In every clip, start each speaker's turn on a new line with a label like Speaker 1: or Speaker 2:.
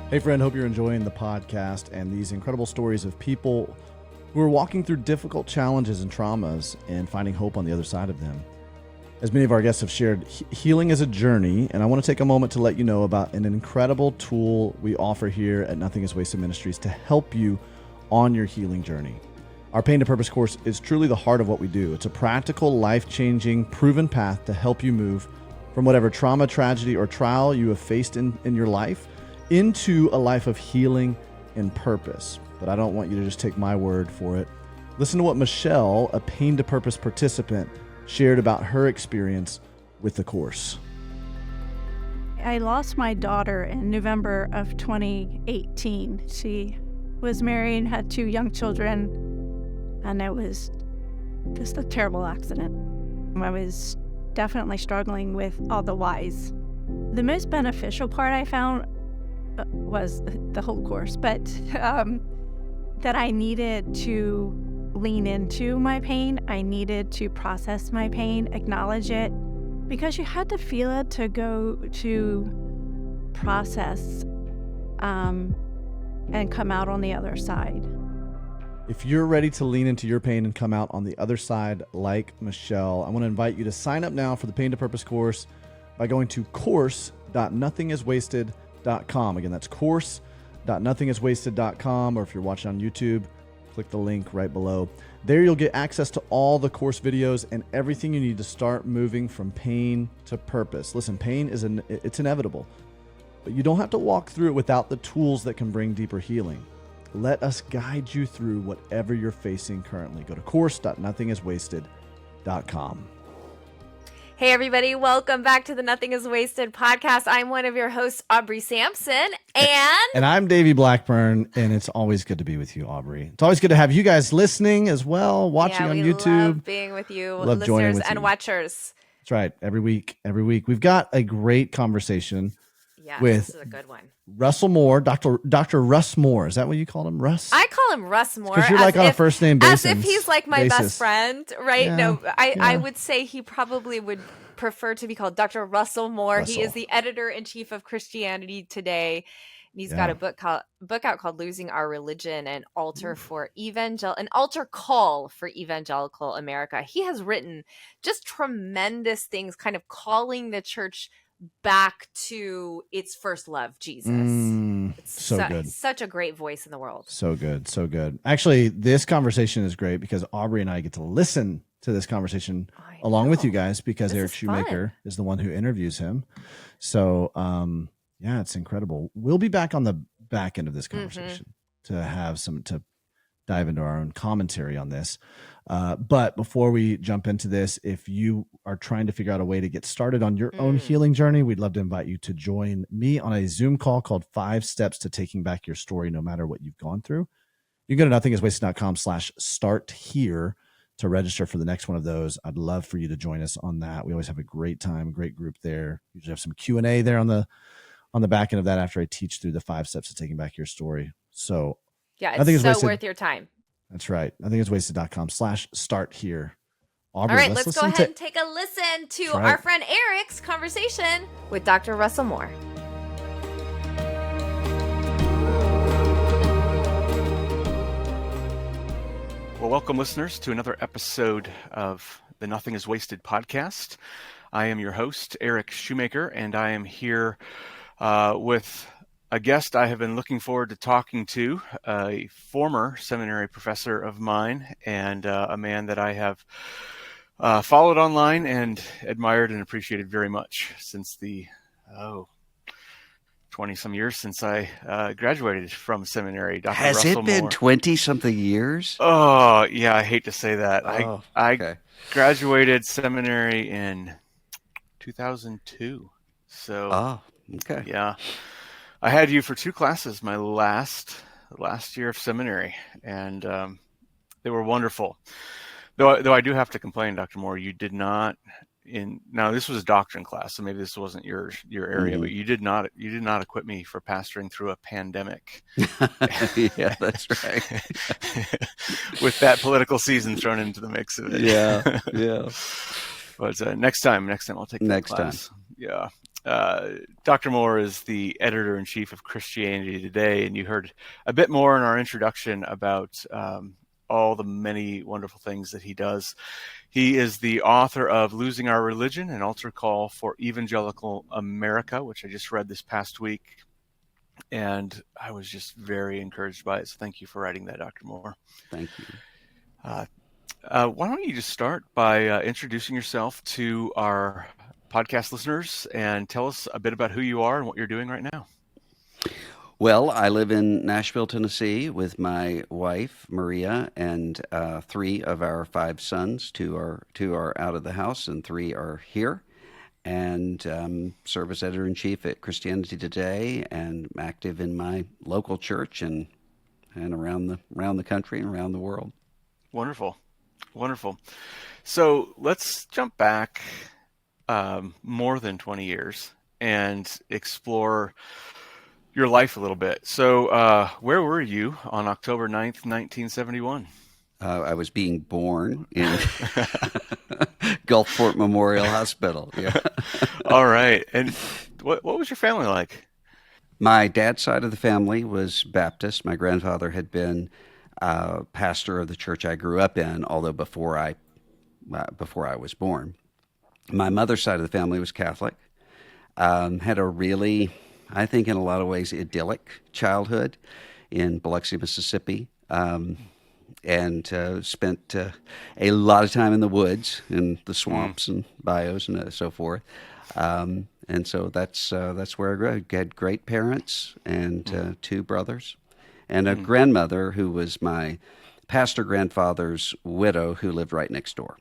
Speaker 1: Hey friend, hope you're enjoying the podcast and these incredible stories of people who are walking through difficult challenges and traumas and finding hope on the other side of them. As many of our guests have shared, healing is a journey, and I want to take a moment to let you know about an incredible tool we offer here at Nothing is Wasted Ministries to help you on your healing journey. Our Pain to Purpose course is truly the heart of what we do. It's a practical, life-changing, proven path to help you move from whatever trauma, tragedy, or trial you have faced in your life into a life of healing and purpose. But I don't want you to just take my word for it. Listen to what Michelle, a Pain to Purpose participant, shared about her experience with the course.
Speaker 2: I lost my daughter in November of 2018. She was married, had 2 young children, and it was just a terrible accident. I was definitely struggling with all the whys. The most beneficial part I found was the whole course, but that I needed to lean into my pain. I needed to process my pain, acknowledge it, because you had to feel it to go to process and come out on the other side.
Speaker 1: If you're ready to lean into your pain and come out on the other side like Michelle, I want to invite you to sign up now for the Pain to Purpose course by going to course.nothingiswasted.com. Again, that's course.nothingiswasted.com, or if you're watching on YouTube, click the link right below. There you'll get access to all the course videos and everything you need to start moving from pain to purpose. Listen, pain it's inevitable, but you don't have to walk through it without the tools that can bring deeper healing. Let us guide you through whatever you're facing currently. Go to course.nothingiswasted.com.
Speaker 3: Hey everybody, welcome back to the Nothing is Wasted podcast. I'm one of your hosts, Aubrey Sampson,
Speaker 1: and I'm Davey Blackburn, and it's always good to be with you, Aubrey. It's always good to have you guys listening as well, watching on YouTube.
Speaker 3: Love being with you, listeners and watchers.
Speaker 1: That's right, every week. We've got a great conversation with
Speaker 3: this is a good one.
Speaker 1: Russell Moore, Dr. Russ Moore. Is that what you called him, Russ?
Speaker 3: I call him Russ Moore.
Speaker 1: Because you're like on a first name basis.
Speaker 3: As if he's like my best friend, right?
Speaker 1: Yeah,
Speaker 3: no, I would say he probably would prefer to be called Dr. Russell Moore. He is the editor-in-chief of Christianity Today. And he's got a book out called Losing Our Religion, an altar call for evangelical America. He has written just tremendous things, kind of calling the church back to its first love, Jesus. It's
Speaker 1: so good.
Speaker 3: Such a great voice in the world.
Speaker 1: So good. Actually, this conversation is great because Aubrey and I get to listen to this conversation along with you guys, because Eric Shoemaker is the one who interviews him. So, it's incredible. We'll be back on the back end of this conversation to dive into our own commentary on this. But before we jump into this, if you are trying to figure out a way to get started on your own healing journey, we'd love to invite you to join me on a Zoom call called 5 Steps to Taking Back Your Story, no matter what you've gone through. You can go to nothingiswasted.com/start here to register for the next one of those. I'd love for you to join us on that. We always have a great time, great group there. Usually have some Q&A there on the back end of that after I teach through the 5 steps to taking back your story. So
Speaker 3: it's so worth your time.
Speaker 1: That's right. nothingiswasted.com/start here. Aubrey,
Speaker 3: all right, let's go ahead and take a listen to our friend Eric's conversation with Dr. Russell Moore.
Speaker 4: Well, welcome listeners to another episode of the Nothing is Wasted podcast. I am your host, Eric Shoemaker, and I am here with a guest I have been looking forward to talking to, a former seminary professor of mine, and a man that I have followed online and admired and appreciated very much since the 20-some years since I graduated from seminary. Dr.
Speaker 5: Has
Speaker 4: Russell
Speaker 5: it been
Speaker 4: Moore.
Speaker 5: 20-something years?
Speaker 4: Oh, yeah, I hate to say that.
Speaker 5: Oh,
Speaker 4: I graduated seminary in 2002. So,
Speaker 5: okay.
Speaker 4: Yeah. I had you for 2 classes my last year of seminary, and they were wonderful. Though I do have to complain, Dr. Moore, you did not now this was a doctrine class, so maybe this wasn't your area, but you did not equip me for pastoring through a pandemic.
Speaker 5: Yeah, that's right.
Speaker 4: With that political season thrown into the mix of it.
Speaker 5: Yeah.
Speaker 4: But next time I'll take that class.
Speaker 5: Time.
Speaker 4: Yeah. Dr. Moore is the editor-in-chief of Christianity Today, and you heard a bit more in our introduction about all the many wonderful things that he does. He is the author of Losing Our Religion, an altar call for Evangelical America, which I just read this past week, and I was just very encouraged by it. So thank you for writing that, Dr. Moore.
Speaker 5: Thank you.
Speaker 4: Why don't you just start by introducing yourself to our podcast listeners and tell us a bit about who you are and what you're doing right now.
Speaker 5: Well, I live in Nashville, Tennessee with my wife, Maria, and 3 of our 5 sons. Two are out of the house and 3 are here. And serve as editor-in-chief at Christianity Today, and active in my local church and around the country and around the world.
Speaker 4: Wonderful. So let's jump back more than 20 years and explore your life a little bit. So where were you on October 9th, 1971?
Speaker 5: I was being born in Gulfport Memorial Hospital. Yeah.
Speaker 4: All right. And what was your family like?
Speaker 5: My dad's side of the family was Baptist. My grandfather had been pastor of the church I grew up in, although before I was born. My mother's side of the family was Catholic. Had a really, I think in a lot of ways, idyllic childhood in Biloxi, Mississippi. And spent a lot of time in the woods, in the swamps and bayous and so forth. And so that's where I grew up. I had great parents and 2 brothers, and a grandmother who was my pastor grandfather's widow who lived right next door.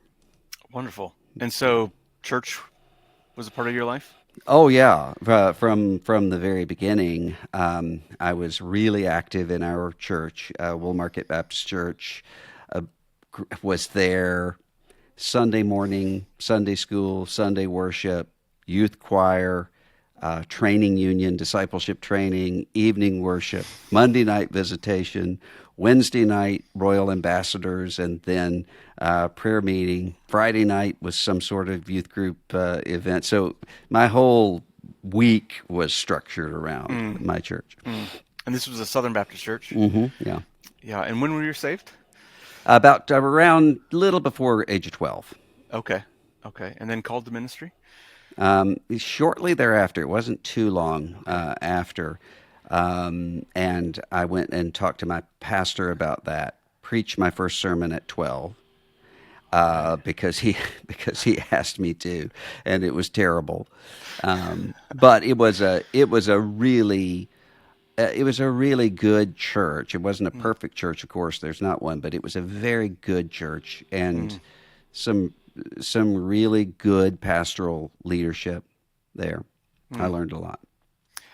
Speaker 4: Wonderful. And so church was a part of your life?
Speaker 5: Oh yeah, from the very beginning, I was really active in our church, Woolmarket Baptist Church. Was there Sunday morning, Sunday school, Sunday worship, youth choir, training union, discipleship training, evening worship, Monday night visitation, Wednesday night Royal Ambassadors, and then prayer meeting. Friday night was some sort of youth group event. So my whole week was structured around my church.
Speaker 4: And this was a Southern Baptist church?
Speaker 5: Mm-hmm, yeah.
Speaker 4: Yeah. And when were you saved?
Speaker 5: About around little before age of 12.
Speaker 4: Okay. And then called to ministry?
Speaker 5: Shortly thereafter. It wasn't too long after. And I went and talked to my pastor about that, preached my first sermon at 12, because he asked me to, and it was terrible. But it was a really good church. It wasn't a perfect church, of course. There's not one, but it was a very good church, and some really good pastoral leadership there. I learned a lot.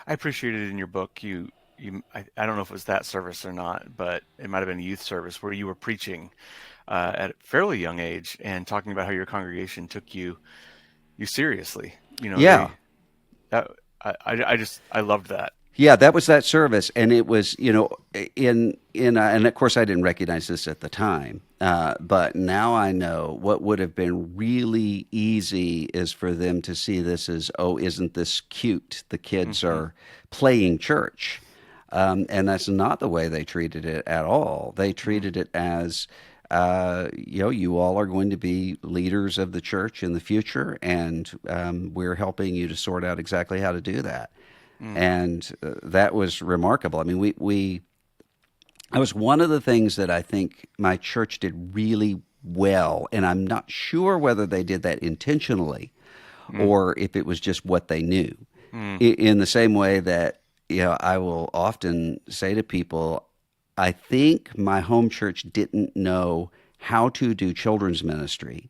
Speaker 4: I appreciated in your book, I don't know if it was that service or not, but it might have been a youth service where you were preaching at a fairly young age and talking about how your congregation took you seriously.
Speaker 5: Yeah.
Speaker 4: I loved that.
Speaker 5: Yeah, that was that service, and it was, and of course I didn't recognize this at the time, but now I know what would have been really easy is for them to see this as, oh, isn't this cute? The kids are playing church, and that's not the way they treated it at all. They treated it as, you all are going to be leaders of the church in the future, and we're helping you to sort out exactly how to do that. And that was remarkable. I mean, that was one of the things that I think my church did really well, and I'm not sure whether they did that intentionally or if it was just what they knew. In the same way that, I will often say to people, I think my home church didn't know how to do children's ministry,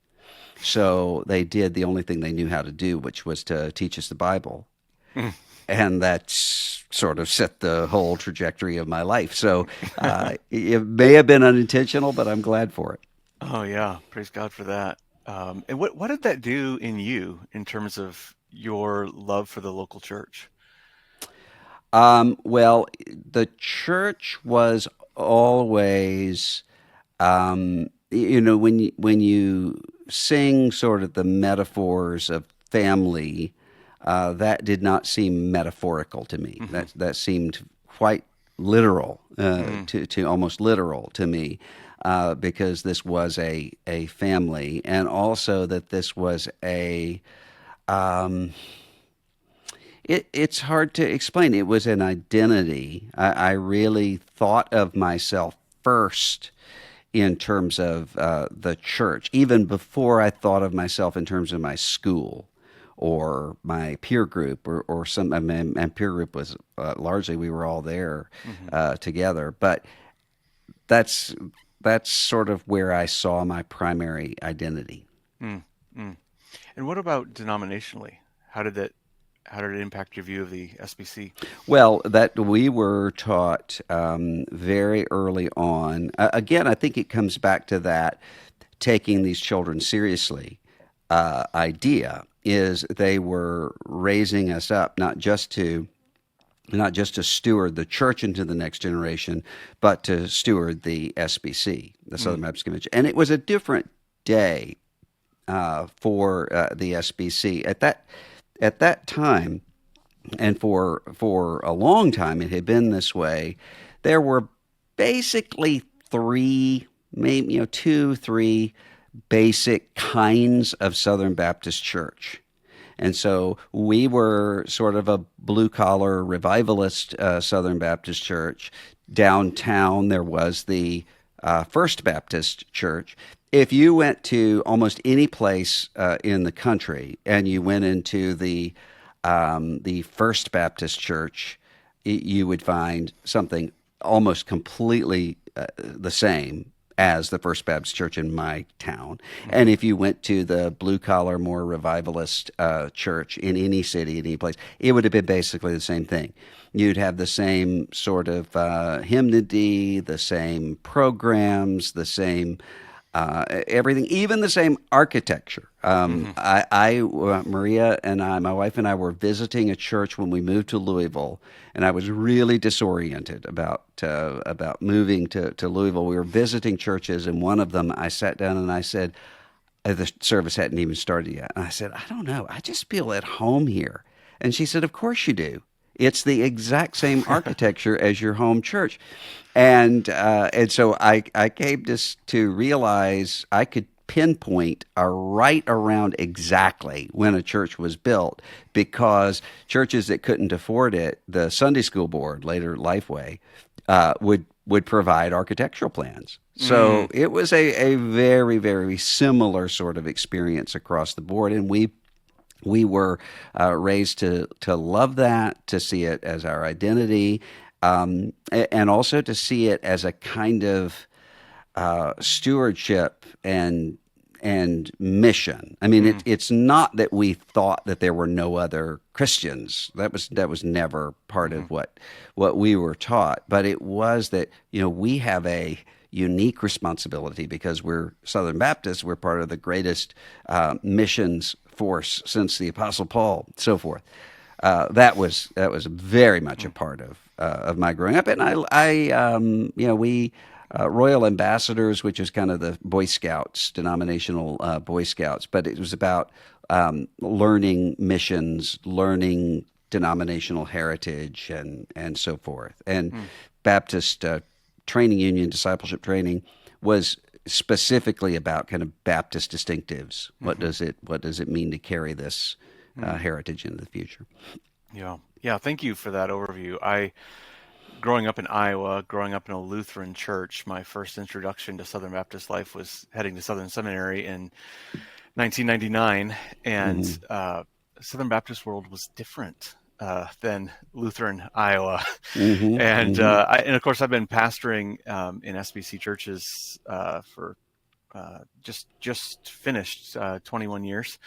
Speaker 5: so they did the only thing they knew how to do, which was to teach us the Bible. And that's sort of set the whole trajectory of my life. So it may have been unintentional, but I'm glad for it.
Speaker 4: Oh, yeah. Praise God for that. And what did that do in you in terms of your love for the local church?
Speaker 5: Well, the church was always, when you sing sort of the metaphors of family, that did not seem metaphorical to me. That seemed quite literal, to almost literal to me, because this was a family, and also that this was a it's hard to explain. It was an identity. I really thought of myself first in terms of the church, even before I thought of myself in terms of my school or my peer group, or some. I mean, and peer group was largely, we were all there together. But that's sort of where I saw my primary identity.
Speaker 4: Mm, mm. And what about denominationally? How did it impact your view of the SBC?
Speaker 5: Well, that we were taught very early on. Again, I think it comes back to that taking these children seriously idea. Is they were raising us up not just to steward the church into the next generation, but to steward the SBC, the Southern Baptist Convention. And it was a different day for the SBC at that time, and for a long time it had been this way. There were basically three, maybe 2, 3 basic kinds of Southern Baptist church. And so we were sort of a blue-collar revivalist Southern Baptist church. Downtown there was the First Baptist Church. If you went to almost any place in the country and you went into the First Baptist Church, you would find something almost completely the same as the First Baptist Church in my town. And if you went to the blue-collar, more revivalist church in any city, in any place, it would have been basically the same thing. You'd have the same sort of hymnody, the same programs, the same everything, even the same architecture. Maria and I, my wife and I, were visiting a church when we moved to Louisville, and I was really disoriented about moving to Louisville. We were visiting churches, and one of them, I sat down and I said, the service hadn't even started yet, and I said, I don't know, I just feel at home here. And she said, of course you do. It's the exact same architecture as your home church. And so I came to realize I could pinpoint right around exactly when a church was built, because churches that couldn't afford it, the Sunday School Board, later Lifeway, would provide architectural plans. So it was a very, very similar sort of experience across the board, and we were raised to love that, to see it as our identity, and also to see it as a kind of stewardship and mission. I mean, it's not that we thought that there were no other Christians. That was never part of what we were taught. But it was that, we have a unique responsibility because we're Southern Baptists. We're part of the greatest missions force since the Apostle Paul, so forth. That was very much a part of my growing up. And we Royal Ambassadors, which is kind of the Boy Scouts, denominational Boy Scouts, but it was about learning missions, learning denominational heritage, and so forth. And Baptist Training Union, discipleship training, was specifically about kind of Baptist distinctives. What does it mean to carry this heritage into the future?
Speaker 4: Yeah. Thank you for that overview. Growing up in Iowa, growing up in a Lutheran church, my first introduction to Southern Baptist life was heading to Southern Seminary in 1999, and Southern Baptist world was different than Lutheran Iowa. And of course, I've been pastoring in SBC churches for just finished 21 years,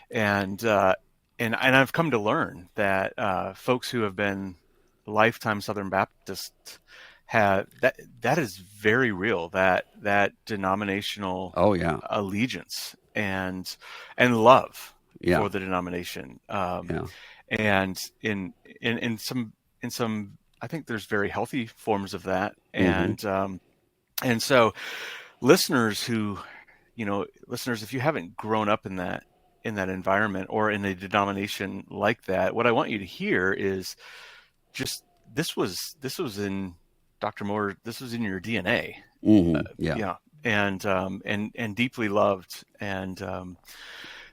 Speaker 4: and I've come to learn that folks who have been lifetime Southern Baptist have that is very real, that denominational allegiance and love for the denomination. And in some I think there's very healthy forms of that. And so listeners, if you haven't grown up in that environment or in a denomination like that, what I want you to hear is just this was in Dr. Moore. This was in your DNA.
Speaker 5: Yeah.
Speaker 4: And deeply loved. And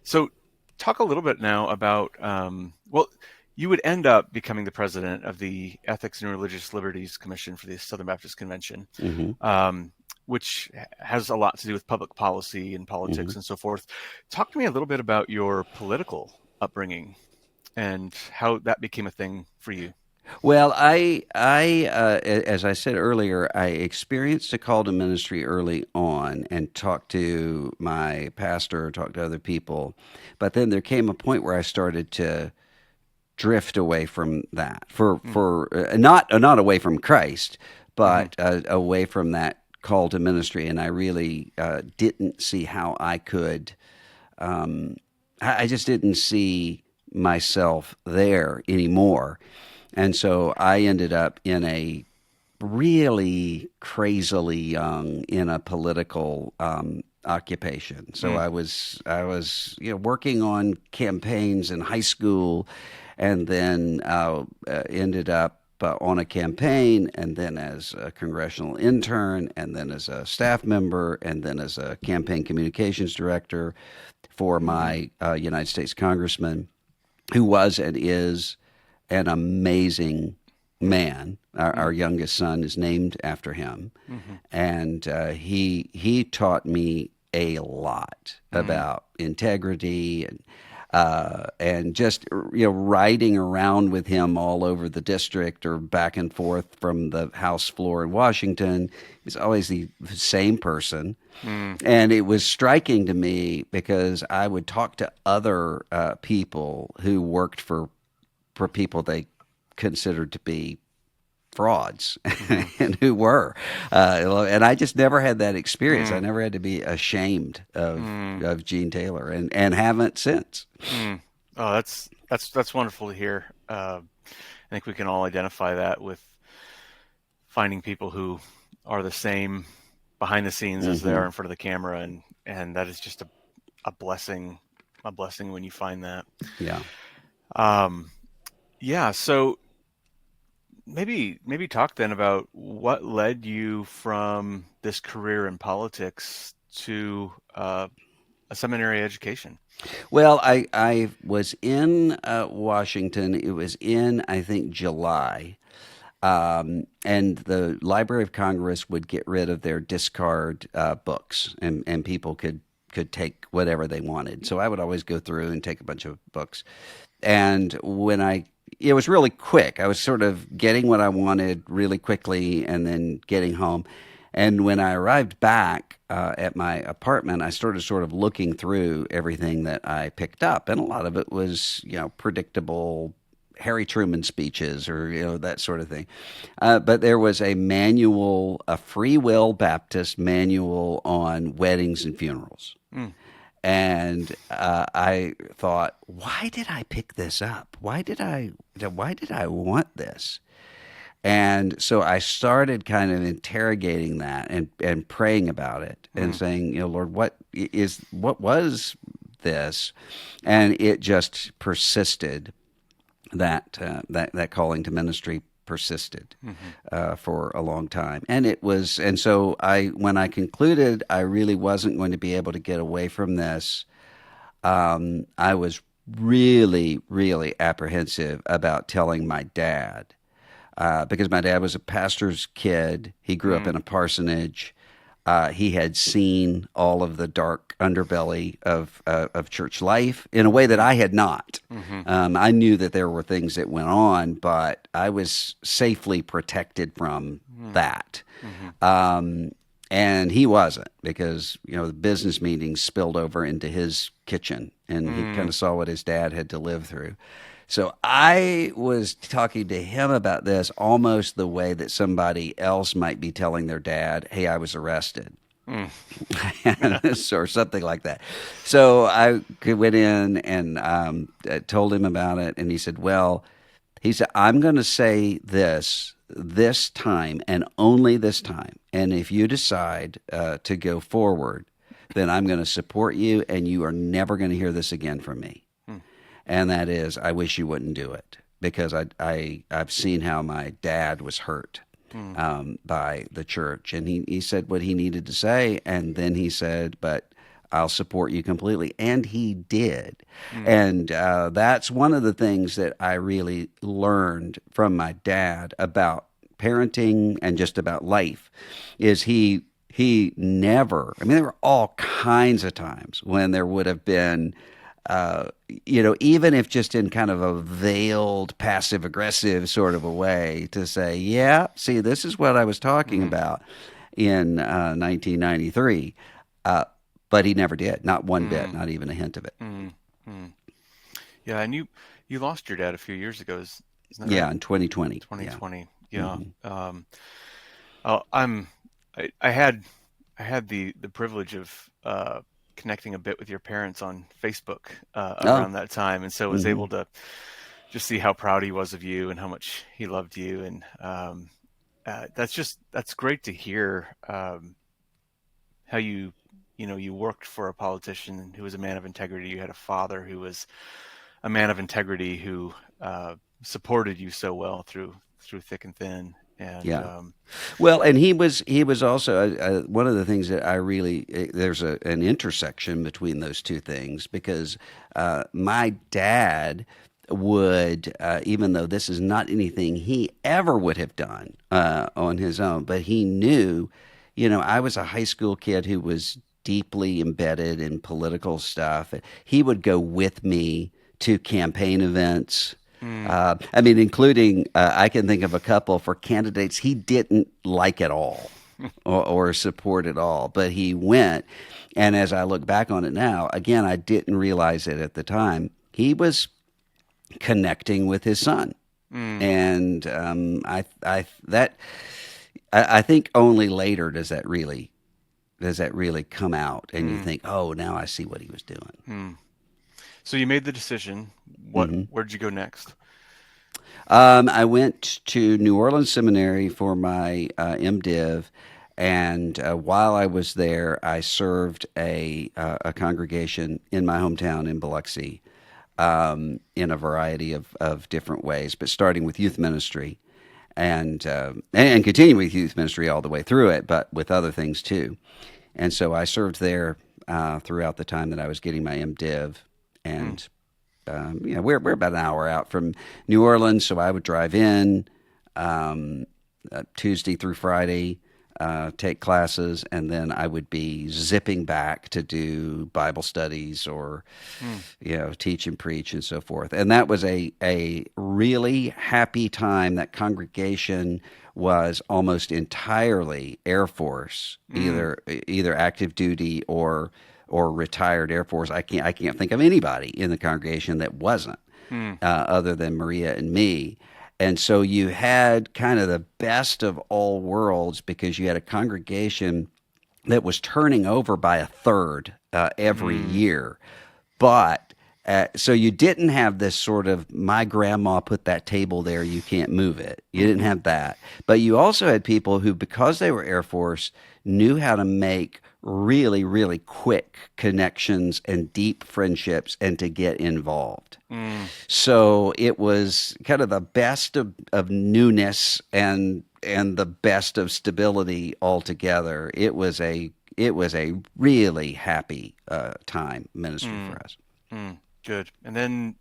Speaker 4: so talk a little bit now about, well, you would end up becoming the president of the Ethics and Religious Liberties Commission for the Southern Baptist Convention, which has a lot to do with public policy and politics and so forth. Talk to me a little bit about your political upbringing and how that became a thing for you.
Speaker 5: Well, I, as I said earlier, I experienced a call to ministry early on and talked to my pastor, talked to other people. But then there came a point where I started to drift away from that for not away from Christ, but away from that call to ministry. And I really didn't see how I could, I just didn't see myself there anymore. And so I ended up in a really crazily young in a political occupation. So I was working on campaigns in high school, and then ended up on a campaign, and then as a congressional intern, and then as a staff member, and then as a campaign communications director for my United States congressman, who was and is an amazing man. Our youngest son is named after him, and he taught me a lot about integrity and just riding around with him all over the district or back and forth from the House floor in Washington. He's always the same person, and it was striking to me because I would talk to other people who worked for people they considered to be frauds and who were. And I just never had that experience. I never had to be ashamed of Gene Taylor and haven't since.
Speaker 4: Oh, that's wonderful to hear. I think we can all identify that with finding people who are the same behind the scenes as they are in front of the camera. And that is just a blessing when you find that.
Speaker 5: Yeah.
Speaker 4: Yeah, so maybe talk then about what led you from this career in politics to a seminary education.
Speaker 5: Well, I was in Washington. It was in, I think, July. And the Library of Congress would get rid of their discard books, and people could take whatever they wanted. So I would always go through and take a bunch of books. And it was really quick. I was sort of getting what I wanted really quickly and then getting home. And when I arrived back at my apartment, I started sort of looking through everything that I picked up. And a lot of it was, predictable Harry Truman speeches or, that sort of thing. But there was a manual, a Free Will Baptist manual on weddings and funerals. And I thought, why did I pick this up? Why did I want this? And so I started kind of interrogating that and praying about it and saying, Lord, what was this? And it just persisted. That calling to ministry persisted for a long time, and so when I concluded I really wasn't going to be able to get away from this, I was really, really apprehensive about telling my dad, because my dad was a pastor's kid. He grew up in a parsonage. He had seen all of the dark underbelly of church life in a way that I had not. I knew that there were things that went on, but I was safely protected from that. And he wasn't, because the business meetings spilled over into his kitchen, and he kind of saw what his dad had to live through. So I was talking to him about this almost the way that somebody else might be telling their dad, hey, I was arrested. Or something like that. So I went in and told him about it, and he said, I'm going to say this time and only this time. And if you decide to go forward, then I'm going to support you, and you are never going to hear this again from me. And that is, I wish you wouldn't do it, because I've seen how my dad was hurt by the church. And he said what he needed to say, and then he said, but I'll support you completely. And he did. And that's one of the things that I really learned from my dad about parenting and just about life, is he never, I mean, there were all kinds of times when there would have been, even if just in kind of a veiled, passive-aggressive sort of a way, to say, yeah, see, this is what I was talking about in 1993. But he never did, not one bit, not even a hint of it.
Speaker 4: Yeah, and you lost your dad a few years ago, isn't that
Speaker 5: Yeah,
Speaker 4: right?
Speaker 5: in 2020.
Speaker 4: 2020. Yeah. I had the privilege of connecting a bit with your parents on Facebook around that time, and so was able to just see how proud he was of you and how much he loved you, and that's great to hear, how you worked for a politician who was a man of integrity. You had a father who was a man of integrity who supported you so well through thick and thin. And
Speaker 5: well, and he was also one of the things that I really, there's an intersection between those two things, because my dad would, even though this is not anything he ever would have done on his own, but he knew, I was a high school kid who was deeply embedded in political stuff. He would go with me to campaign events. Including, I can think of a couple for candidates he didn't like at all or support at all, but he went. And as I look back on it now, again, I didn't realize it at the time. He was connecting with his son. And I think only later does that really come out, and you think, oh, now I see what he was doing.
Speaker 4: So you made the decision. Where'd you go next?
Speaker 5: I went to New Orleans Seminary for my MDiv, and while I was there, I served a congregation in my hometown in Biloxi in a variety of different ways, but starting with youth ministry and continuing with youth ministry all the way through it, but with other things too. And so I served there throughout the time that I was getting my MDiv. And we're about an hour out from New Orleans, so I would drive in Tuesday through Friday, take classes, and then I would be zipping back to do Bible studies or teach and preach and so forth. And that was a really happy time. That congregation was almost entirely Air Force, either active duty or retired Air Force. I can't think of anybody in the congregation that wasn't, other than Maria and me. And so you had kind of the best of all worlds, because you had a congregation that was turning over by a third every year. But so you didn't have this sort of, my grandma put that table there, you can't move it. You didn't have that. But you also had people who, because they were Air Force, knew how to make really, really quick connections and deep friendships and to get involved. So it was kind of the best of newness and the best of stability altogether. It was a really happy time ministry for us.
Speaker 4: Good. And then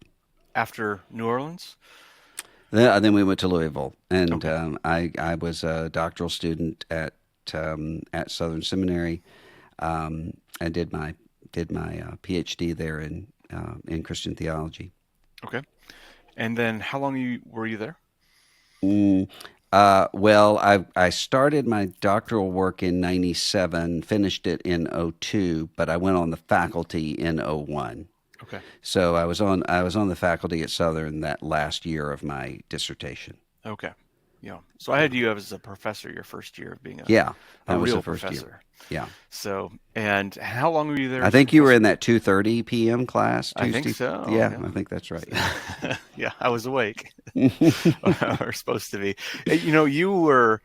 Speaker 4: after New Orleans?
Speaker 5: Then we went to Louisville, and I was a doctoral student at Southern Seminary. I did my PhD there in Christian theology.
Speaker 4: Okay. And then how long were you there?
Speaker 5: Well, I started my doctoral work in 97, finished it in 02, but I went on the faculty in 01.
Speaker 4: Okay.
Speaker 5: So I was on the faculty at Southern that last year of my dissertation.
Speaker 4: Okay. Yeah. So I had you as a professor your first year of being a
Speaker 5: the
Speaker 4: real
Speaker 5: first
Speaker 4: professor.
Speaker 5: year. Yeah.
Speaker 4: So, and how long were you there?
Speaker 5: I think you were in that 2:30 p.m. class.
Speaker 4: I think so.
Speaker 5: Yeah, I think that's right.
Speaker 4: Yeah, I was awake. Or supposed to be. You were.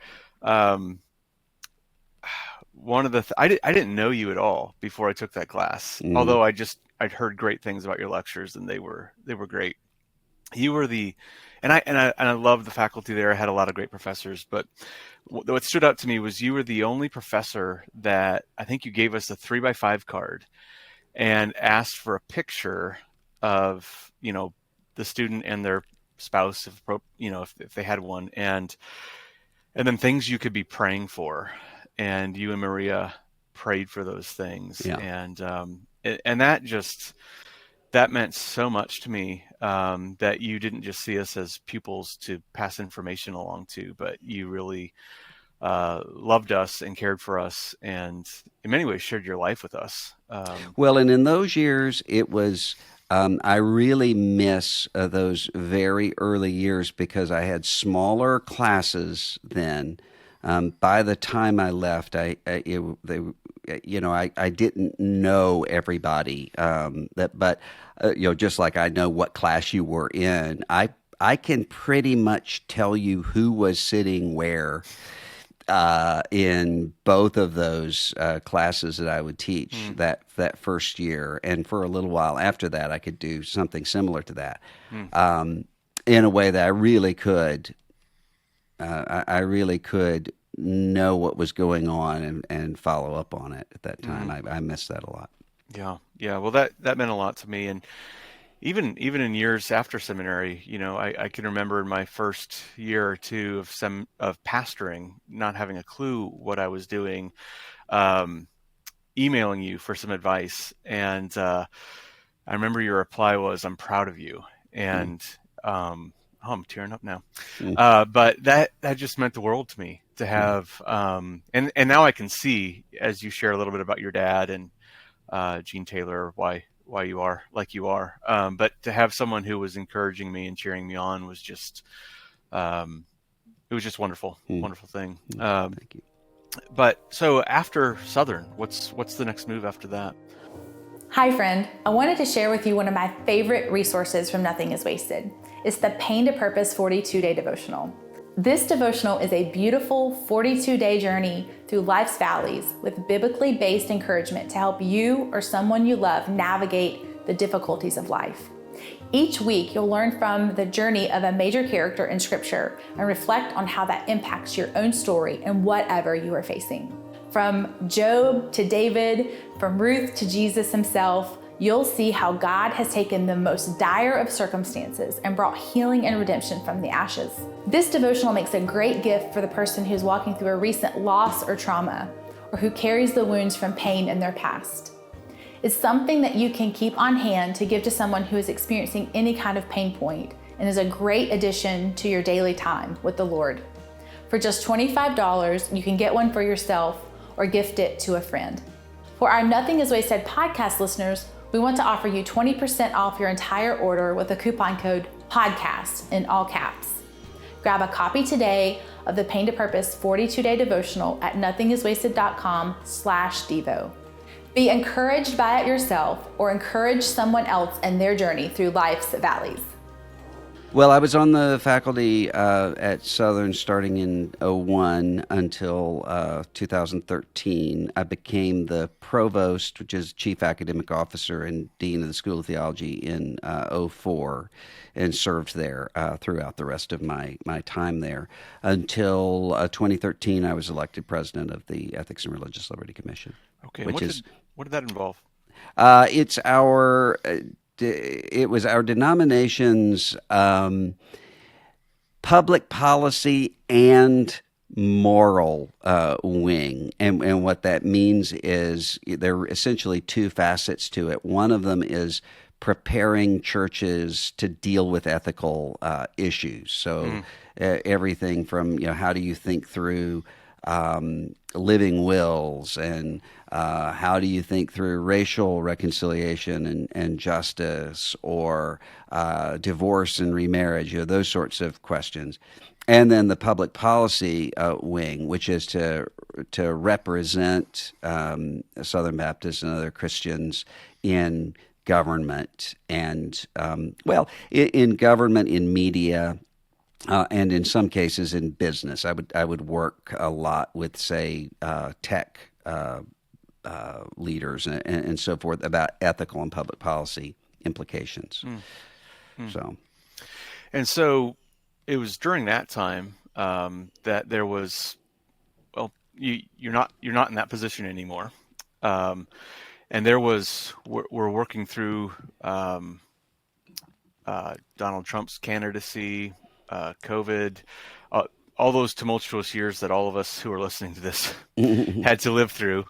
Speaker 4: I didn't know you at all before I took that class, although I'd heard great things about your lectures, and they were great. You were and I love the faculty there. I had a lot of great professors, but what stood out to me was you were the only professor that I think you gave us a 3x5 card and asked for a picture of, the student and their spouse, if they had one, and then things you could be praying for, and you and Maria prayed for those things, and that meant so much to me, that you didn't just see us as pupils to pass information along to, but you really loved us and cared for us, and in many ways shared your life with us.
Speaker 5: Well, and in those years, it was. I really miss those very early years because I had smaller classes then. By the time I left, I didn't know everybody. But just like I know what class you were in, I can pretty much tell you who was sitting where. In both of those classes that I would teach that first year, and for a little while after that, I could do something similar to that, in a way that I really could. I really could know what was going on and follow up on it at that time. I missed that a lot.
Speaker 4: Yeah. Well, that meant a lot to me, and even in years after seminary, I can remember in my first year or two of pastoring, not having a clue what I was doing, emailing you for some advice, and I remember your reply was, "I'm proud of you," and I'm tearing up now. But that just meant the world to me to have, and now I can see, as you share a little bit about your dad and Gene Taylor, why you are like you are. But to have someone who was encouraging me and cheering me on was just, it was just wonderful, wonderful thing.
Speaker 5: Thank you.
Speaker 4: But so after Southern, what's the next move after that?
Speaker 6: Hi, friend. I wanted to share with you one of my favorite resources from Nothing is Wasted. It's the Pain to Purpose 42-Day Devotional. This devotional is a beautiful 42-day journey through life's valleys with biblically based encouragement to help you or someone you love navigate the difficulties of life. Each week, you'll learn from the journey of a major character in Scripture and reflect on how that impacts your own story and whatever you are facing. From Job to David, from Ruth to Jesus himself, you'll see how God has taken the most dire of circumstances and brought healing and redemption from the ashes. This devotional makes a great gift for the person who's walking through a recent loss or trauma, or who carries the wounds from pain in their past. It's something that you can keep on hand to give to someone who is experiencing any kind of pain point, and is a great addition to your daily time with the Lord. For just $25, you can get one for yourself or gift it to a friend. For our Nothing is Wasted podcast listeners, we want to offer you 20% off your entire order with a coupon code PODCAST in all caps. Grab a copy today of the Pain to Purpose 42-Day Devotional at nothingiswasted.com/devo. Be encouraged by it yourself, or encourage someone else in their journey through life's valleys.
Speaker 5: Well, I was on the faculty at Southern starting in 2001 until 2013. I became the provost, which is chief academic officer and dean of the School of Theology, in 2004, and served there throughout the rest of my time there. Until 2013, I was elected president of the Ethics and Religious Liberty Commission.
Speaker 4: Okay, what did that involve?
Speaker 5: It was our denomination's public policy and moral wing. And what that means is there are essentially two facets to it. One of them is preparing churches to deal with ethical issues. So everything from, how do you think through living wills, and how do you think through racial reconciliation and justice, or divorce and remarriage, those sorts of questions. And then the public policy wing, which is to represent Southern Baptists and other Christians in government, and in government, in media, and in some cases in business. I would work a lot with, say, tech leaders and so forth about ethical and public policy implications.
Speaker 4: And so it was during that time that there was, well, you're not in that position anymore, and there was we're working through Donald Trump's candidacy, COVID, all those tumultuous years that all of us who are listening to this had to live through.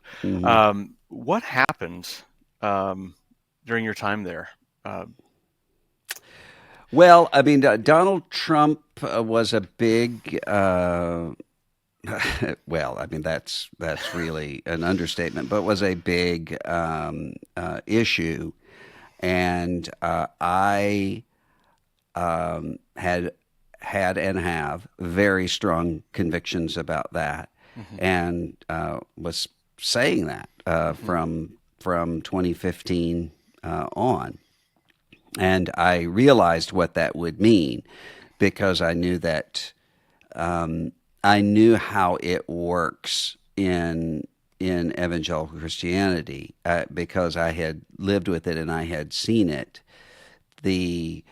Speaker 4: What happened during your time there?
Speaker 5: Well, I mean, Donald Trump was a big. Well, I mean, that's really an understatement, but was a big issue, and I had and have very strong convictions about that, and was saying that from 2015 on. And I realized what that would mean because I knew that I knew how it works in evangelical Christianity because I had lived with it and I had seen it. And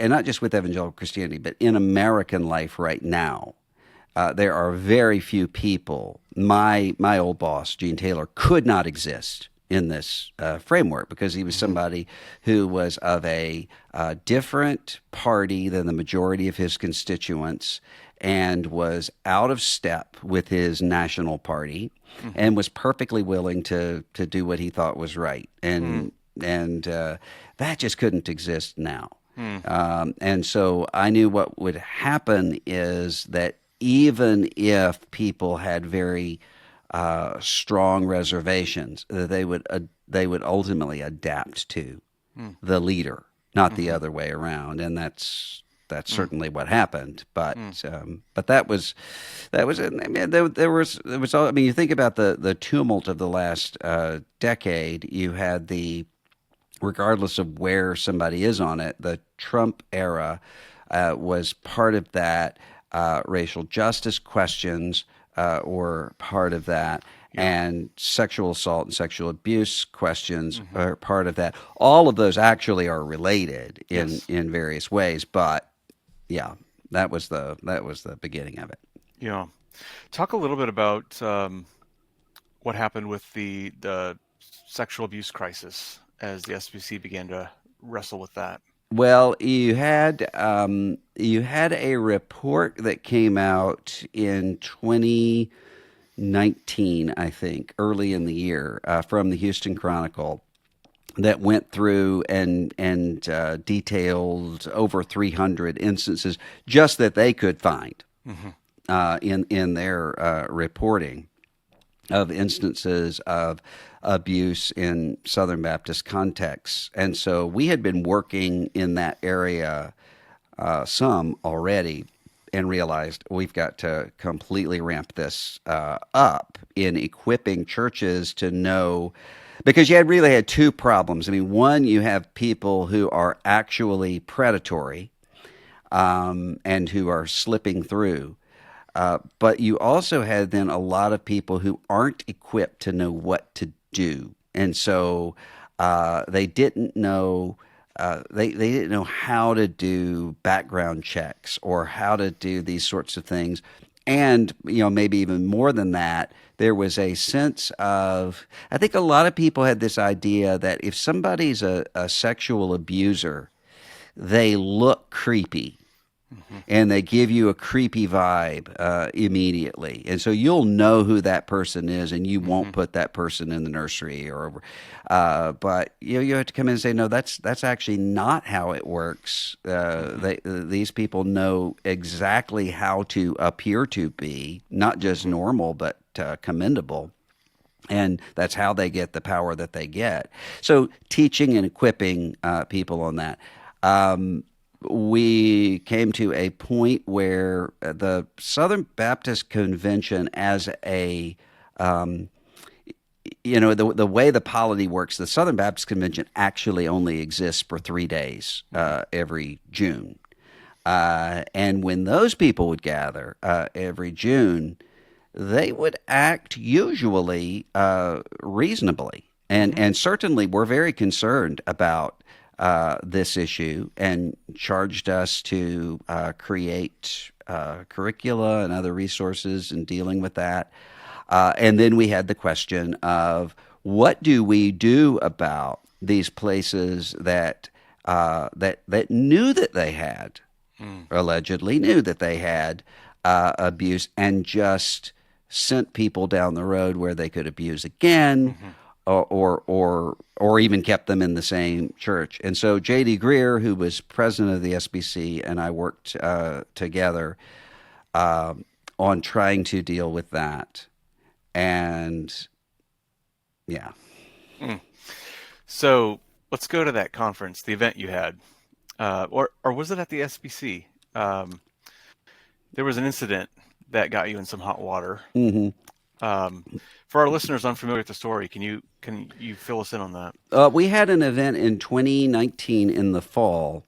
Speaker 5: not just with evangelical Christianity, but in American life right now, there are very few people. My old boss, Gene Taylor, could not exist in this framework because he was somebody who was of a different party than the majority of his constituents and was out of step with his national party and was perfectly willing to do what he thought was right. And that just couldn't exist now. And so I knew what would happen is that even if people had very strong reservations, that they would ultimately adapt to the leader, not the other way around. And that's certainly what happened. But that was I mean, there was I mean, you think about the tumult of the last decade. You had regardless of where somebody is on it, the Trump era was part of that. Racial justice questions were part of that, and sexual assault and sexual abuse questions are part of that. All of those actually are related in various ways, but yeah, that was the beginning of it.
Speaker 4: Yeah, talk a little bit about what happened with the sexual abuse crisis as the SBC began to wrestle with that.
Speaker 5: Well, you had a report that came out in 2019, I think, early in the year, from the Houston Chronicle that went through and detailed over 300 instances just that they could find in their reporting of instances of abuse in Southern Baptist contexts. And so we had been working in that area some already and realized we've got to completely ramp this up in equipping churches to know, because you really had two problems. I mean, one, you have people who are actually predatory and who are slipping through. But you also had then a lot of people who aren't equipped to know what to do, and so they didn't know they didn't know how to do background checks or how to do these sorts of things. And maybe even more than that, there was a sense of, I think a lot of people had this idea that if somebody's a sexual abuser, they look creepy. And they give you a creepy vibe immediately, and so you'll know who that person is, and you won't put that person in the nursery but you have to come in and say, no, that's actually not how it works. These people know exactly how to appear to be not just normal but commendable. And that's how they get the power that they get. So teaching and equipping people on that. We came to a point where the Southern Baptist Convention, as the way the polity works, the Southern Baptist Convention actually only exists for 3 days every June. And when those people would gather every June, they would act usually reasonably. And certainly we're very concerned about this issue and charged us to create curricula and other resources in dealing with that. And then we had the question of what do we do about these places that knew that they had, allegedly knew that they had abuse, and just sent people down the road where they could abuse again, or even kept them in the same church. And so J.D. Greer, who was president of the SBC, and I worked together on trying to deal with that. And yeah.
Speaker 4: So let's go to that conference, the event you had, or was it at the SBC? There was an incident that got you in some hot water. For our listeners unfamiliar with the story, can you fill us in on that?
Speaker 5: We had an event in 2019 in the fall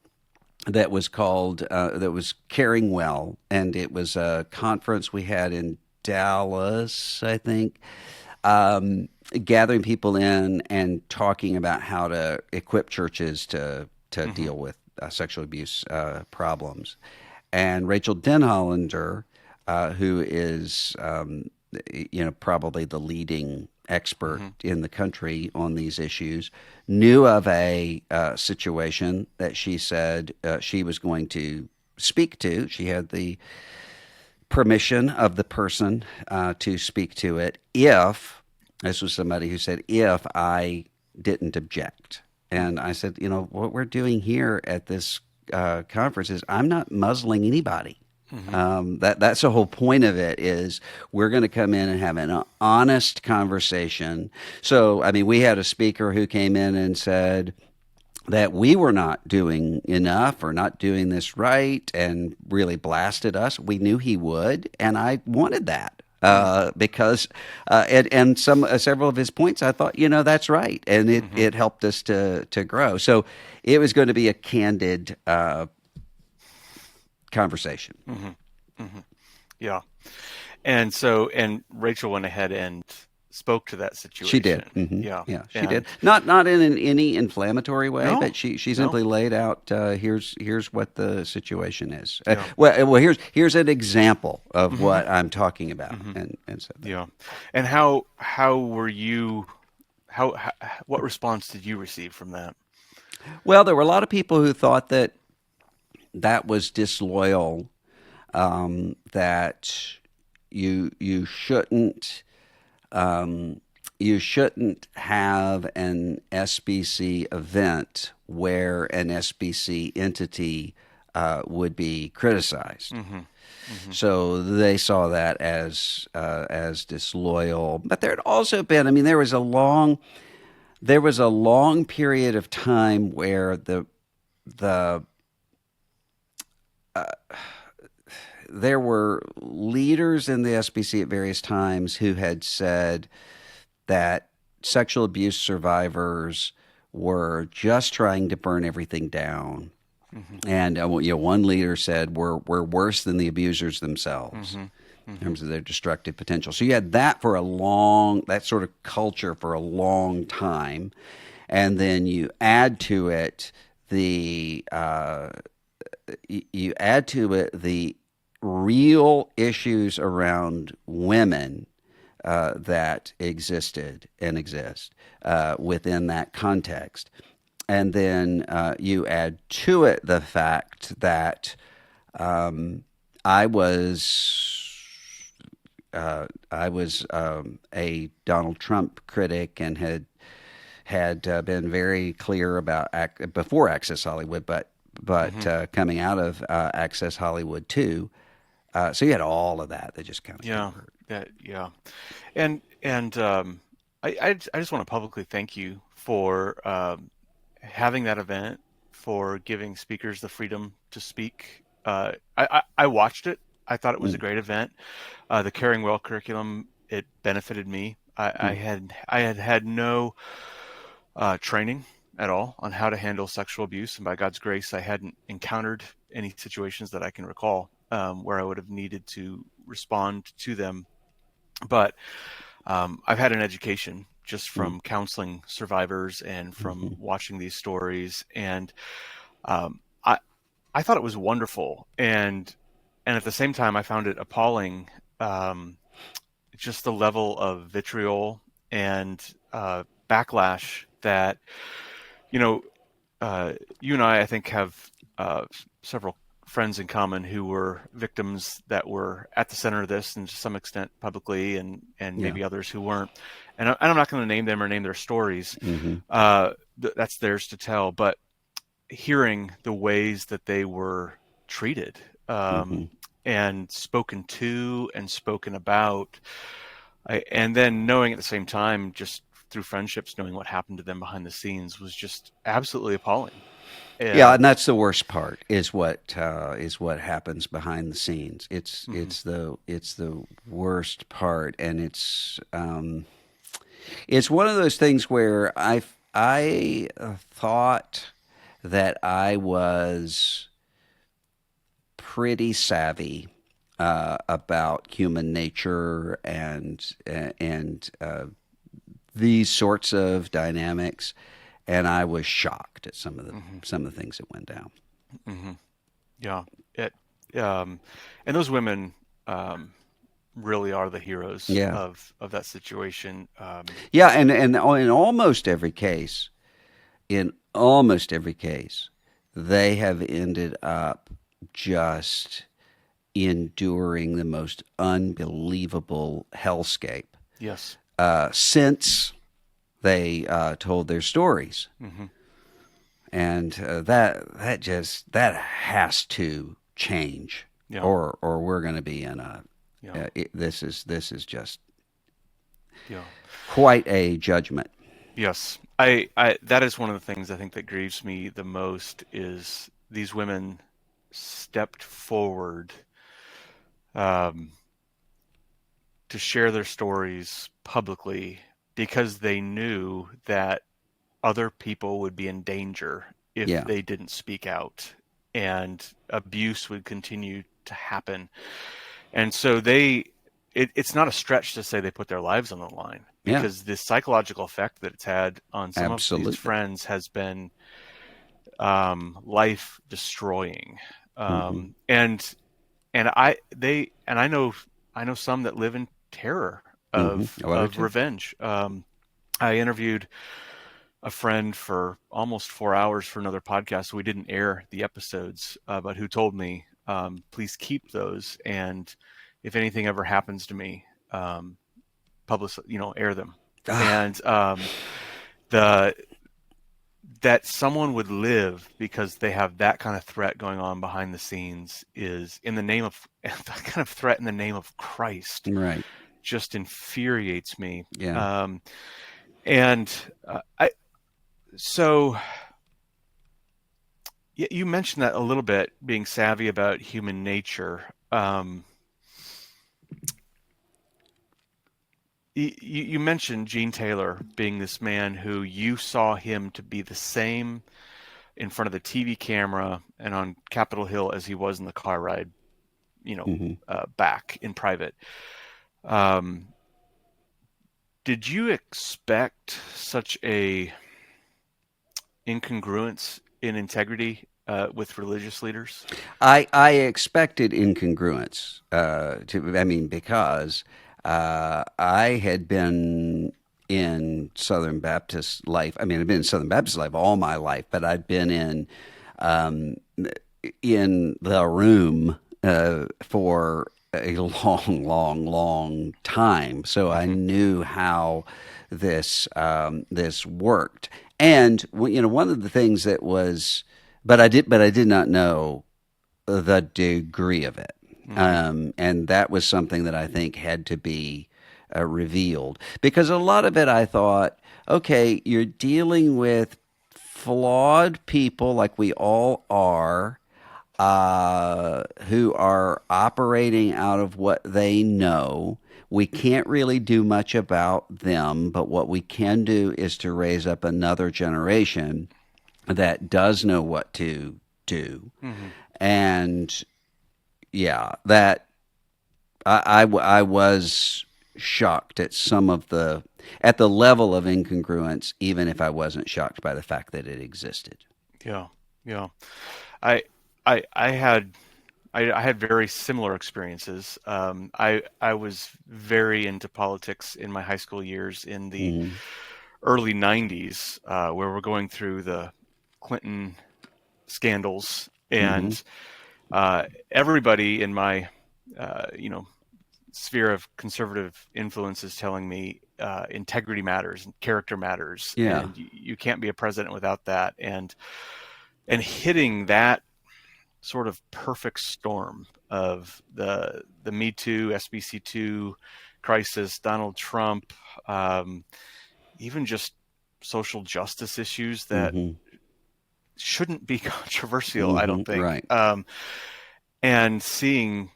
Speaker 5: that was called that was Caring Well, and it was a conference we had in Dallas, I think, gathering people in and talking about how to equip churches to deal with sexual abuse problems. And Rachel Denhollander, who is probably the leading expert in the country on these issues, knew of a situation that she said she was going to speak to. She had the permission of the person to speak to it if, this was somebody who said, if I didn't object. And I said, what we're doing here at this conference is I'm not muzzling anybody. That's the whole point of it, is we're going to come in and have an honest conversation. So, I mean, we had a speaker who came in and said that we were not doing enough or not doing this right, and really blasted us. We knew he would, and I wanted that. Because and several of his points, I thought, that's right, and it helped us to grow. So it was going to be a candid conversation.
Speaker 4: Yeah, and Rachel went ahead and spoke to that situation.
Speaker 5: She did.
Speaker 4: Yeah,
Speaker 5: she did. Not in any inflammatory way,
Speaker 4: No,
Speaker 5: but she simply laid out here's what the situation is.
Speaker 4: Yeah.
Speaker 5: Well, here's an example of what I'm talking about, and so that.
Speaker 4: Yeah. And how were you? How what response did you receive from that?
Speaker 5: Well, there were a lot of people who thought that was disloyal, that you shouldn't have an SBC event where an SBC entity would be criticized. So they saw that as disloyal. But there had also been, there was a long period of time where there were leaders in the SBC at various times who had said that sexual abuse survivors were just trying to burn everything down. And one leader said we're worse than the abusers themselves in terms of their destructive potential. So you had that that sort of culture for a long time, and then you add to it the real issues around women that existed and exist within that context. And then you add to it the fact that I was a Donald Trump critic and had been very clear about before Access Hollywood, but coming out of Access Hollywood too. So you had all of that just kind of covered.
Speaker 4: And I just want to publicly thank you for having that event, for giving speakers the freedom to speak. I watched it. I thought it was a great event. The Caring Well curriculum, it benefited me. I had no training at all on how to handle sexual abuse, and by God's grace, I hadn't encountered any situations that I can recall where I would have needed to respond to them But I've had an education just from counseling survivors and from watching these stories, and I thought it was wonderful, and at the same time I found it appalling, just the level of vitriol and backlash that you know you and I think have several friends in common who were victims that were at the center of this, and to some extent publicly, and maybe others who weren't. And I'm not going to name them or name their stories. That's theirs to tell. But hearing the ways that they were treated and spoken to and spoken about, and then knowing at the same time, just through friendships, knowing what happened to them behind the scenes was just absolutely appalling.
Speaker 5: And that's the worst part is what happens behind the scenes. It's the worst part, and it's one of those things where I thought that I was pretty savvy about human nature and these sorts of dynamics. And I was shocked at some of the things that went down.
Speaker 4: Yeah, and those women really are the heroes of that situation.
Speaker 5: And in almost every case, they have ended up just enduring the most unbelievable hellscape.
Speaker 4: Yes.
Speaker 5: Since they told their stories, and that has to change, or we're going to be in a. This is just quite a judgment.
Speaker 4: Yes, I that is one of the things I think that grieves me the most is these women stepped forward to share their stories publicly, because they knew that other people would be in danger if they didn't speak out, and abuse would continue to happen. And so it's not a stretch to say they put their lives on the line, because the psychological effect that it's had on some of these friends has been life destroying. And I know some that live in terror of revenge. I interviewed a friend for almost 4 hours for another podcast. So we didn't air the episodes, but who told me, please keep those. And if anything ever happens to me, air them. And that someone would live because they have that kind of threat going on behind the scenes is in the name of that kind of threat in the name of Christ.
Speaker 5: Right.
Speaker 4: Just infuriates me.
Speaker 5: Yeah.
Speaker 4: So you mentioned that a little bit, being savvy about human nature. You mentioned Gene Taylor being this man who you saw him to be the same in front of the TV camera and on Capitol Hill as he was in the car ride, back in private. Did you expect such a incongruence in integrity with religious leaders?
Speaker 5: I expected incongruence because I had been in Southern Baptist life. I mean, I've been in Southern Baptist life all my life, but I'd been in the room for a long time. So I knew how this worked. And one of the things that was, but I did not know the degree of it. And that was something that I think had to be revealed, because a lot of it I thought, okay, you're dealing with flawed people like we all are, who are operating out of what they know. We can't really do much about them, but what we can do is to raise up another generation that does know what to do. And that I was shocked at at the level of incongruence, even if I wasn't shocked by the fact that it existed.
Speaker 4: Yeah, yeah. I I had very similar experiences. I was very into politics in my high school years in the
Speaker 5: Mm-hmm.
Speaker 4: early '90s, where we're going through the Clinton scandals,
Speaker 5: Mm-hmm.
Speaker 4: and everybody in my you know sphere of conservative influence is telling me integrity matters and character matters,
Speaker 5: Yeah.
Speaker 4: and you can't be a president without that. And hitting that sort of perfect storm of the Me Too, SBC2 crisis, Donald Trump, even just social justice issues that
Speaker 5: Mm-hmm.
Speaker 4: shouldn't be controversial, I
Speaker 5: Mm-hmm.
Speaker 4: don't think.
Speaker 5: Right.
Speaker 4: And seeing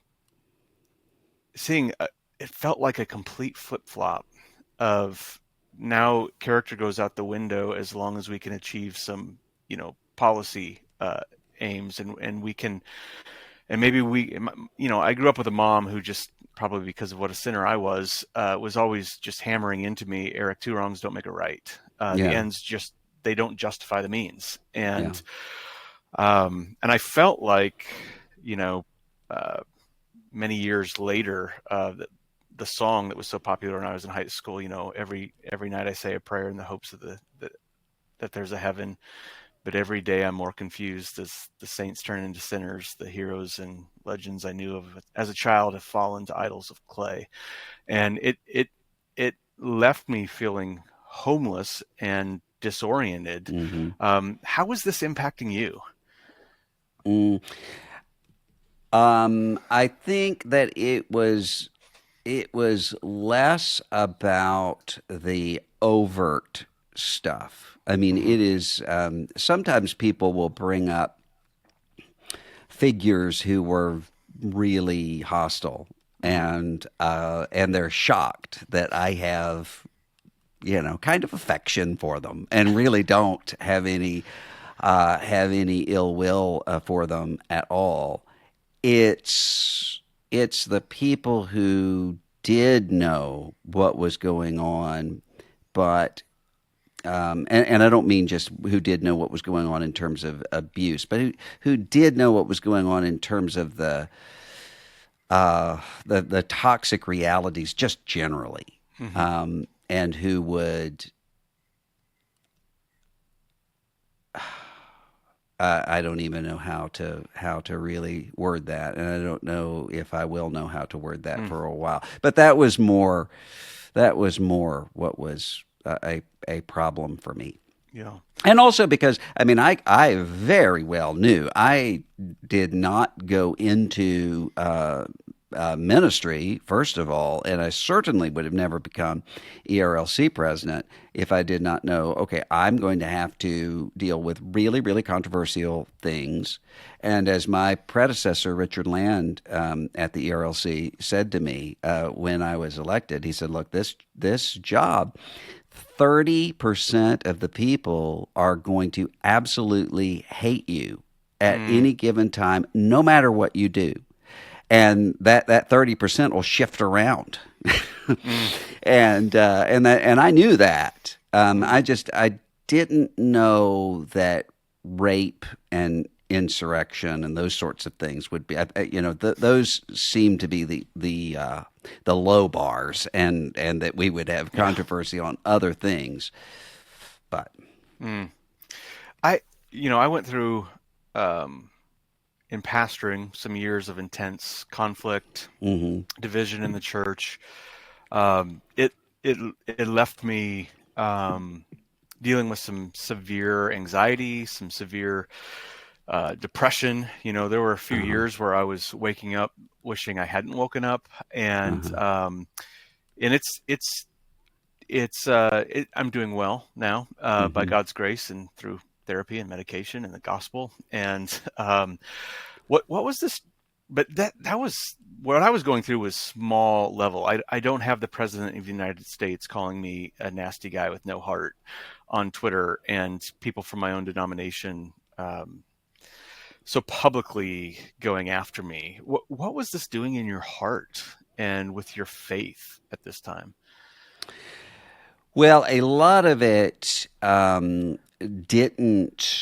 Speaker 4: it felt like a complete flip flop of now character goes out the window as long as we can achieve some, policy aims, and we can, and maybe I grew up with a mom who just, probably because of what a sinner I was always just hammering into me, Eric, two wrongs don't make a right. The
Speaker 5: Yeah.
Speaker 4: ends just, they don't justify the means.
Speaker 5: Yeah.
Speaker 4: And I felt like, you know, uh, many years later, the song that was so popular when I was in high school, every night I say a prayer in the hopes of that there's a heaven, but every day I'm more confused as the saints turn into sinners. The heroes and legends I knew of as a child have fallen to idols of clay, and it left me feeling homeless and disoriented.
Speaker 5: Mm-hmm.
Speaker 4: How was this impacting you?
Speaker 5: Mm. I think that it was less about the overt stuff. I mean,
Speaker 4: Mm-hmm.
Speaker 5: it is sometimes people will bring up figures who were really hostile, and they're shocked that I have kind of affection for them, and really don't have any ill will for them at all. It's the people who did know what was going on, but and I don't mean just who did know what was going on in terms of abuse, but who did know what was going on in terms of the toxic realities just generally,
Speaker 4: Mm-hmm.
Speaker 5: and who would. I don't even know how to really word that, and I don't know if I will know how to word that for a while. But that was more what was a problem for me.
Speaker 4: Yeah.
Speaker 5: And also because, I mean, I very well knew I did not go into ministry, first of all, and I certainly would have never become ERLC president if I did not know, okay, I'm going to have to deal with really, really controversial things. And as my predecessor, Richard Land, at the ERLC said to me when I was elected, he said, look, this job, 30% of the people are going to absolutely hate you at any given time, no matter what you do. And that 30% will shift around. And I knew that. I didn't know that rape and insurrection and those sorts of things would be, those seem to be the low bars, and that we would have controversy on other things. But
Speaker 4: I went through in pastoring some years of intense conflict,
Speaker 5: mm-hmm.
Speaker 4: division in the church. It left me dealing with some severe anxiety, some severe depression. There were a few years where I was waking up wishing I hadn't woken up, and I'm doing well now by God's grace and through therapy and medication and the gospel. And what was this? But that was what I was going through was small level. I don't have the president of the United States calling me a nasty guy with no heart on Twitter, and people from my own denomination so publicly going after me. What was this doing in your heart? and with your faith at this time?
Speaker 5: Well, a lot of it didn't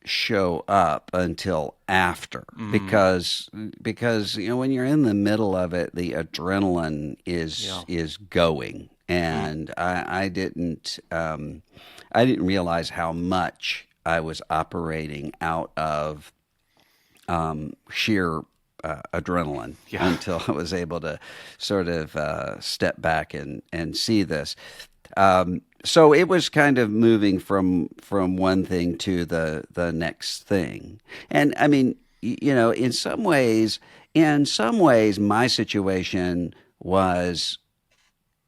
Speaker 5: show up until after, because when you're in the middle of it, the adrenaline is going, and I didn't realize how much I was operating out of sheer adrenaline until I was able to sort of step back and see this. So it was kind of moving from one thing to the next thing. And I mean, in some ways, my situation was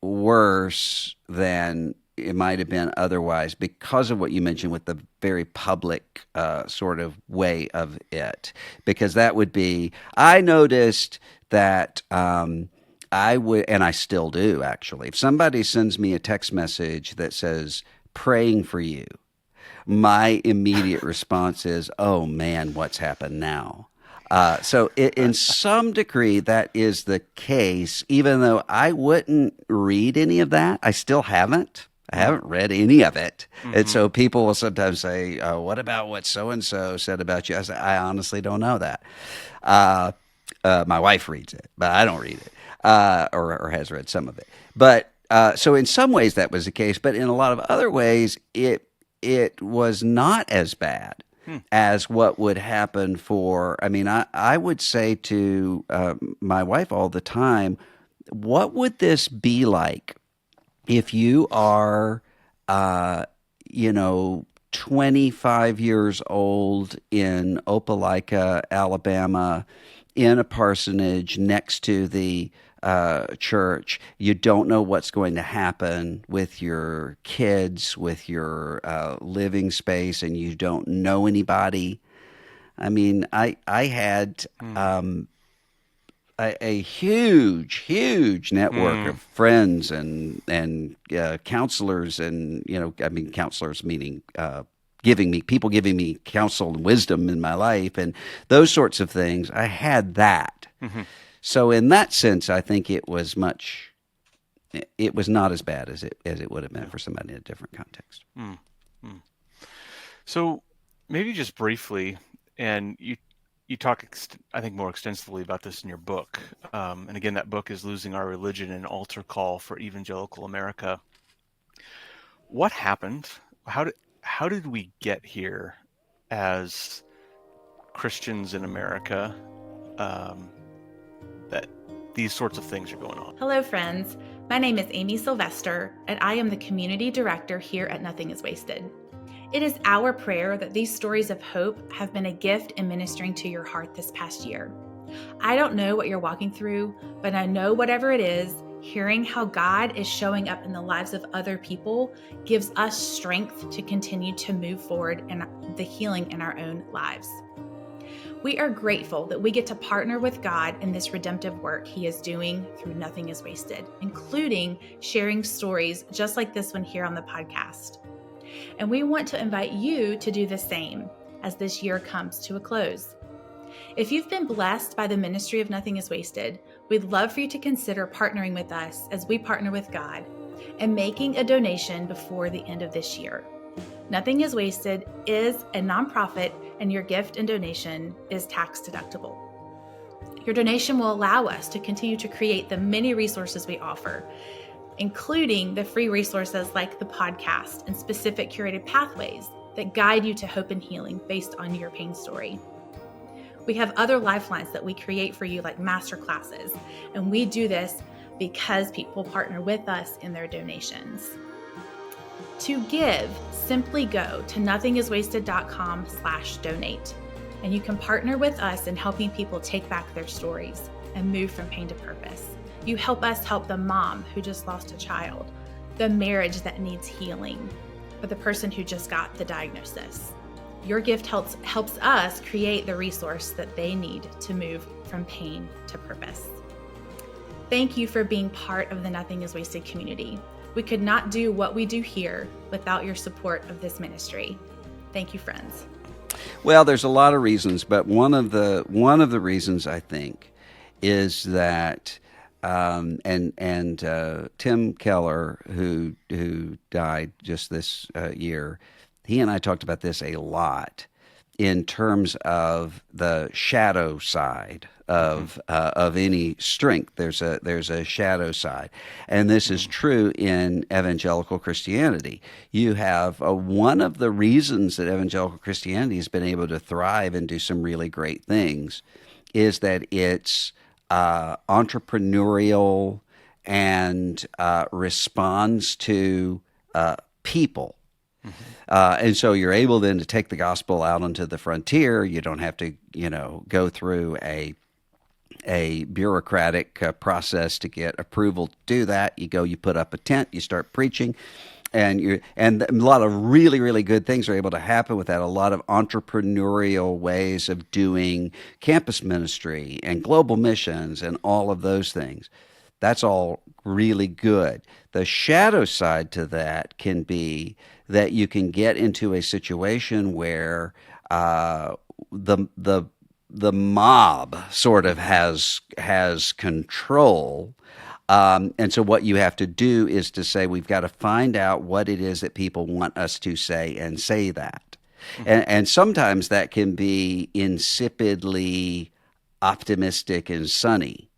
Speaker 5: worse than it might have been otherwise, because of what you mentioned with the very public sort of way of it. Because that would be, I noticed that I would, and I still do actually, if somebody sends me a text message that says, praying for you, my immediate response is, oh man, what's happened now? So in some degree, that is the case, even though I wouldn't read any of that. I still haven't. I haven't read any of it. And so people will sometimes say, what about what so-and-so said about you? I say, I honestly don't know that. My wife reads it, but I don't read it. Or has read some of it. But so in some ways that was the case, but in a lot of other ways it was not as bad as what would happen for, I mean, I would say to my wife all the time, what would this be like if you are, 25 years old in Opelika, Alabama, in a parsonage next to the church? You don't know what's going to happen with your kids, with your living space, and you don't know anybody. I mean, I had a huge network of friends and counselors, and counselors meaning giving me counsel and wisdom in my life and those sorts of things. I had that. So in that sense, I think it was not as bad as it would have been for somebody in a different context.
Speaker 4: So maybe just briefly, and you talk, I think, more extensively about this in your book. And again, that book is Losing Our Religion, an Altar Call for Evangelical America. What happened? How did we get here as Christians in America, that these sorts of things are going on?
Speaker 6: Hello, friends. My name is Amy Sylvester, and I am the Community Director here at Nothing is Wasted. It is our prayer that these stories of hope have been a gift in ministering to your heart this past year. I don't know what you're walking through, but I know whatever it is, hearing how God is showing up in the lives of other people gives us strength to continue to move forward in the healing in our own lives. We are grateful that we get to partner with God in this redemptive work He is doing through Nothing is Wasted, including sharing stories just like this one here on the podcast. And we want to invite you to do the same as this year comes to a close. If you've been blessed by the ministry of Nothing is Wasted, we'd love for you to consider partnering with us as we partner with God and making a donation before the end of this year. Nothing is Wasted is a nonprofit, and your gift and donation is tax deductible. Your donation will allow us to continue to create the many resources we offer, including the free resources like the podcast and specific curated pathways that guide you to hope and healing based on your pain story. We have other lifelines that we create for you, like master classes, and we do this because people partner with us in their donations. To give, simply go to nothingiswasted.com/donate, and you can partner with us in helping people take back their stories and move from pain to purpose. You help us help the mom who just lost a child, the marriage that needs healing, or the person who just got the diagnosis. Your gift helps us create the resource that they need to move from pain to purpose. Thank you for being part of the Nothing is Wasted community. We could not do what we do here without your support of this ministry. Thank you, friends.
Speaker 5: Well, there's a lot of reasons, but one of the reasons I think is that and Tim Keller, who died just this year, he and I talked about this a lot in terms of the shadow side of any strength. There's a shadow side, and this is true in evangelical Christianity. You have one of the reasons that evangelical Christianity has been able to thrive and do some really great things is that it's entrepreneurial and responds to people. And so you're able then to take the gospel out onto the frontier. You don't have to, go through a bureaucratic process to get approval to do that. You go, you put up a tent, you start preaching, and a lot of really, really good things are able to happen with that. A lot of entrepreneurial ways of doing campus ministry and global missions and all of those things. That's all really good. The shadow side to that can be that you can get into a situation where the mob sort of has control. And so what you have to do is to say, we've got to find out what it is that people want us to say and say that. And sometimes that can be insipidly optimistic and sunny.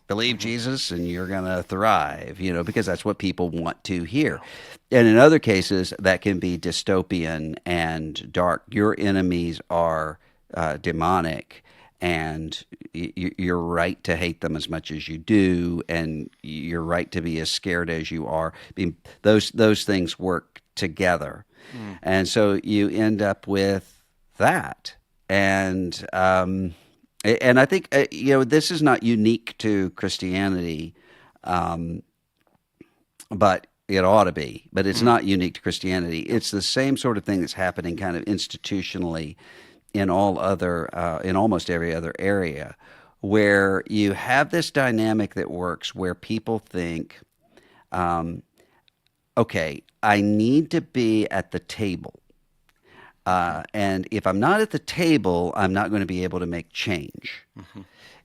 Speaker 5: Believe Jesus and you're going to thrive, because that's what people want to hear. And in other cases, that can be dystopian and dark. Your enemies are demonic, and you're right to hate them as much as you do, and you're right to be as scared as you are. Those things work together. And so you end up with that. And I think, this is not unique to Christianity, but it ought to be. But it's not unique to Christianity. It's the same sort of thing that's happening kind of institutionally in almost every other area, where you have this dynamic that works where people think, okay, I need to be at the table. And if I'm not at the table, I'm not going to be able to make change.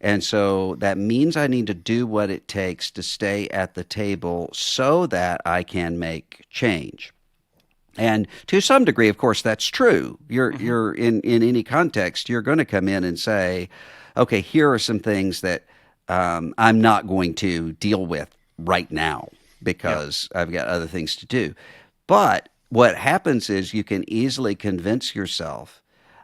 Speaker 5: And so that means I need to do what it takes to stay at the table so that I can make change. And to some degree, of course, that's true. You're in any context, you're going to come in and say, okay, here are some things that I'm not going to deal with right now because I've got other things to do. But what happens is you can easily convince yourself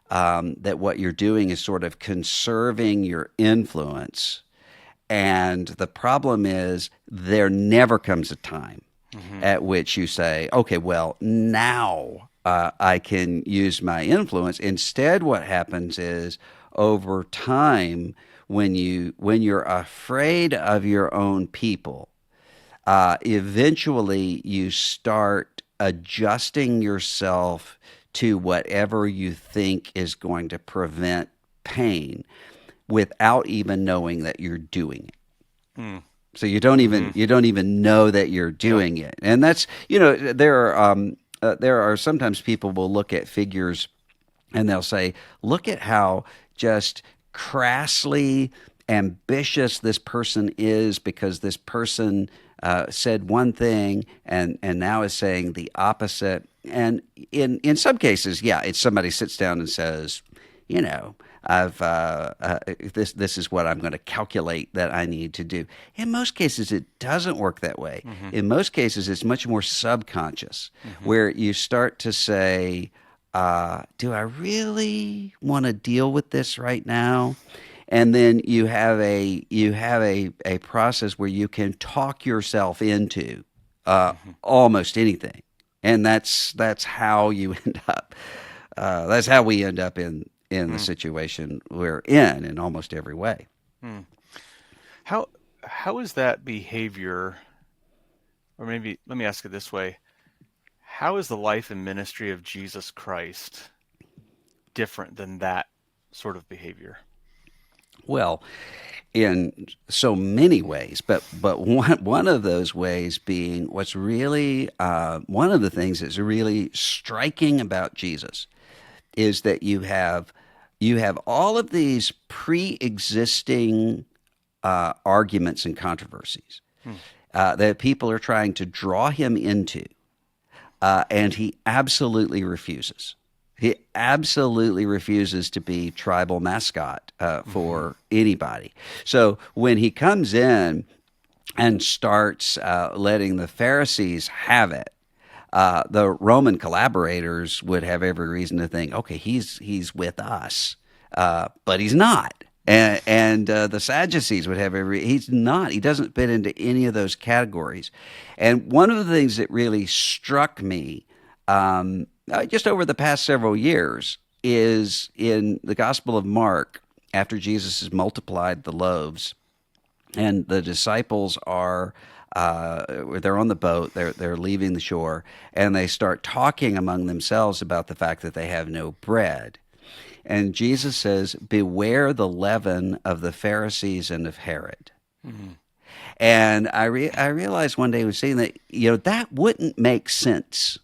Speaker 5: that what you're doing is sort of conserving your influence. And the problem is there never comes a time at which you say, okay, well, now I can use my influence. Instead, what happens is over time, when you're afraid of your own people, eventually you start adjusting yourself to whatever you think is going to prevent pain without even knowing that you're doing it. So you don't even know that you're doing it. And that's, there are sometimes people will look at figures and they'll say, look at how just crassly ambitious this person is because this person said one thing and now is saying the opposite. And in some cases, it's somebody sits down and says, I've this is what I'm going to calculate that I need to do. In most cases, it doesn't work that way. In most cases, it's much more subconscious, where you start to say, do I really want to deal with this right now? And then you have a process where you can talk yourself into almost anything, and that's how you end up. That's how we end up in the situation we're in almost every way.
Speaker 4: How is that behavior, or maybe let me ask it this way: how is the life and ministry of Jesus Christ different than that sort of behavior?
Speaker 5: Well, in so many ways, but one of those ways being what's really one of the things that's really striking about Jesus is that you have all of these pre-existing arguments and controversies that people are trying to draw him into, and he absolutely refuses. He absolutely refuses to be tribal mascot for anybody. So when he comes in and starts letting the Pharisees have it, the Roman collaborators would have every reason to think, okay, he's with us, but he's not. And the Sadducees would have he's not. He doesn't fit into any of those categories. And one of the things that really struck me just over the past several years is in the Gospel of Mark, after Jesus has multiplied the loaves, and the disciples are they're on the boat, they're leaving the shore, and they start talking among themselves about the fact that they have no bread. And Jesus says, "Beware the leaven of the Pharisees and of Herod." Mm-hmm. And I realized one day I was saying that, that wouldn't make sense,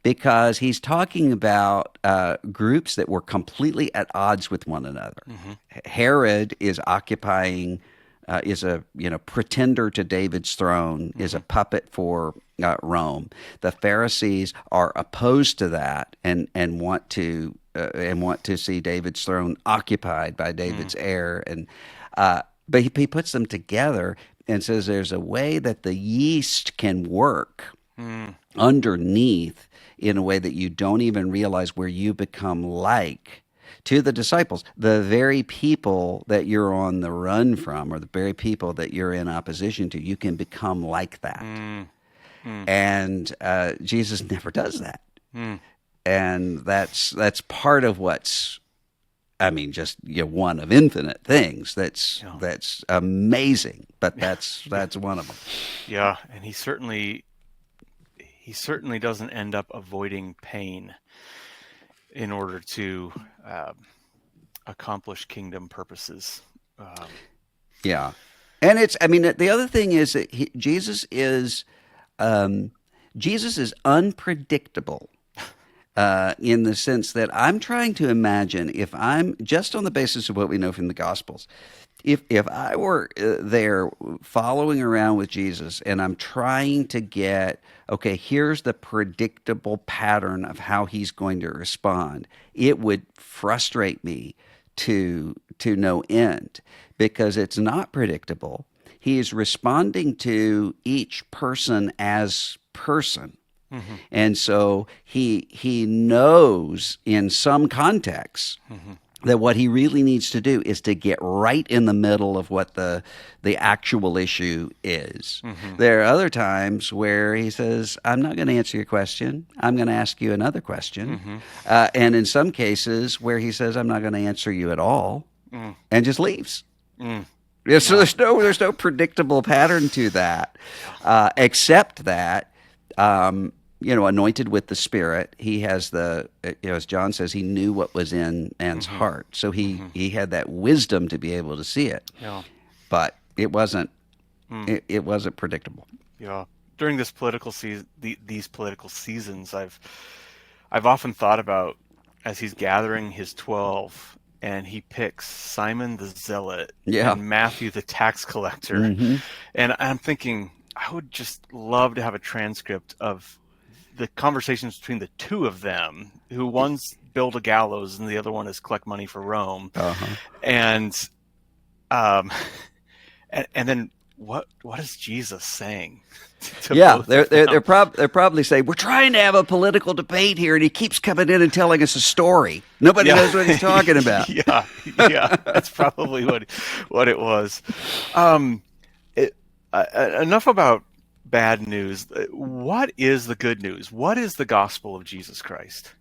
Speaker 5: because he's talking about groups that were completely at odds with one another. Mm-hmm. Herod is occupying, is a pretender to David's throne, is a puppet for Rome. The Pharisees are opposed to that and want to see David's throne occupied by David's heir. And but he puts them together and says there's a way that the yeast can work underneath in a way that you don't even realize, where you become like to the disciples, the very people that you're on the run from, or the very people that you're in opposition to. You can become like that. And Jesus never does that. And that's part of what's, just one of infinite things that's amazing, but that's one of them.
Speaker 4: Yeah, and he certainly doesn't end up avoiding pain in order to accomplish kingdom purposes.
Speaker 5: Yeah, and the other thing is that Jesus is unpredictable. In the sense that I'm trying to imagine, if I'm just on the basis of what we know from the Gospels, if I were there following around with Jesus and I'm trying to get, okay, here's the predictable pattern of how he's going to respond, it would frustrate me to no end, because it's not predictable. He is responding to each person as person. Mm-hmm. And so he knows in some contexts that what he really needs to do is to get right in the middle of what the actual issue is. Mm-hmm. There are other times where he says, I'm not going to answer your question. I'm going to ask you another question. Mm-hmm. And in some cases where he says, I'm not going to answer you at all, and just leaves. Yeah, so there's no predictable pattern to that, except that anointed with the Spirit, he has as John says, he knew what was in man's heart. So he had that wisdom to be able to see it. Yeah. But it wasn't it wasn't predictable.
Speaker 4: Yeah. During this political these political seasons, I've often thought about, as he's gathering his 12 and he picks Simon the Zealot and Matthew the tax collector. Mm-hmm. And I'm thinking, I would just love to have a transcript of the conversations between the two of them, who one's build a gallows and the other one is collect money for Rome. Uh-huh. And then what is Jesus saying?
Speaker 5: They're probably saying, we're trying to have a political debate here, and he keeps coming in and telling us a story. Nobody knows what he's talking about.
Speaker 4: Yeah, that's probably what it was. Enough about bad news. What is the good news? What is the gospel of Jesus Christ?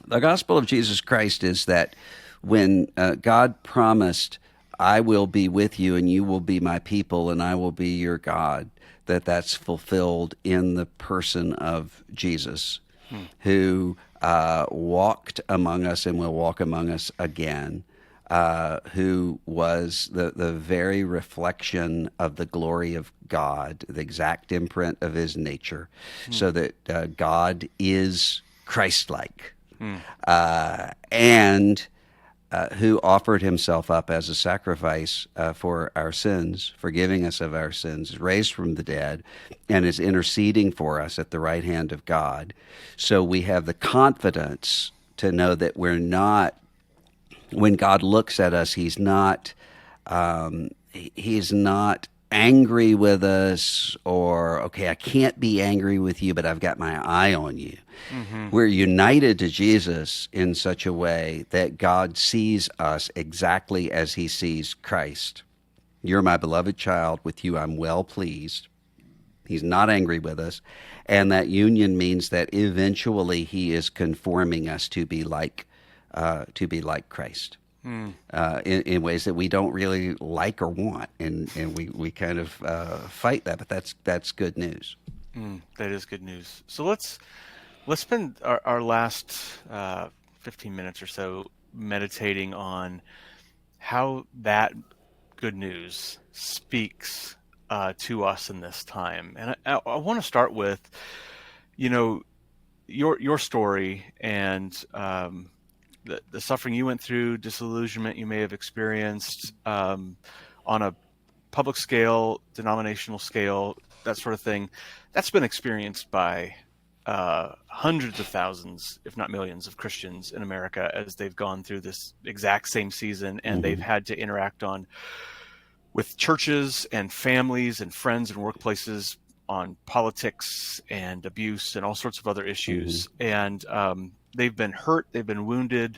Speaker 5: The gospel of Jesus Christ is that when God promised, I will be with you and you will be my people and I will be your God, that's fulfilled in the person of Jesus, who walked among us and will walk among us again. Who was the very reflection of the glory of God, the exact imprint of his nature, so that God is Christ-like. And who offered himself up as a sacrifice for our sins, forgiving us of our sins, raised from the dead, and is interceding for us at the right hand of God. So we have the confidence to know that we're not, when God looks at us, he's not angry with us, or, okay, I can't be angry with you, but I've got my eye on you. Mm-hmm. We're united to Jesus in such a way that God sees us exactly as he sees Christ. You're my beloved child. With you I'm well pleased. He's not angry with us. And that union means that eventually he is conforming us to be like Christ. In ways that we don't really like or want, and we kind of fight that, but that's good news.
Speaker 4: That is good news. So let's spend our last 15 minutes or so meditating on how that good news speaks to us in this time. And I want to start with, your story and the suffering you went through, disillusionment you may have experienced on a public scale, denominational scale, that sort of thing. That's been experienced by hundreds of thousands, if not millions, of Christians in America as they've gone through this exact same season, and they've had to interact with churches and families and friends and workplaces on politics and abuse and all sorts of other issues. And they've been hurt, they've been wounded.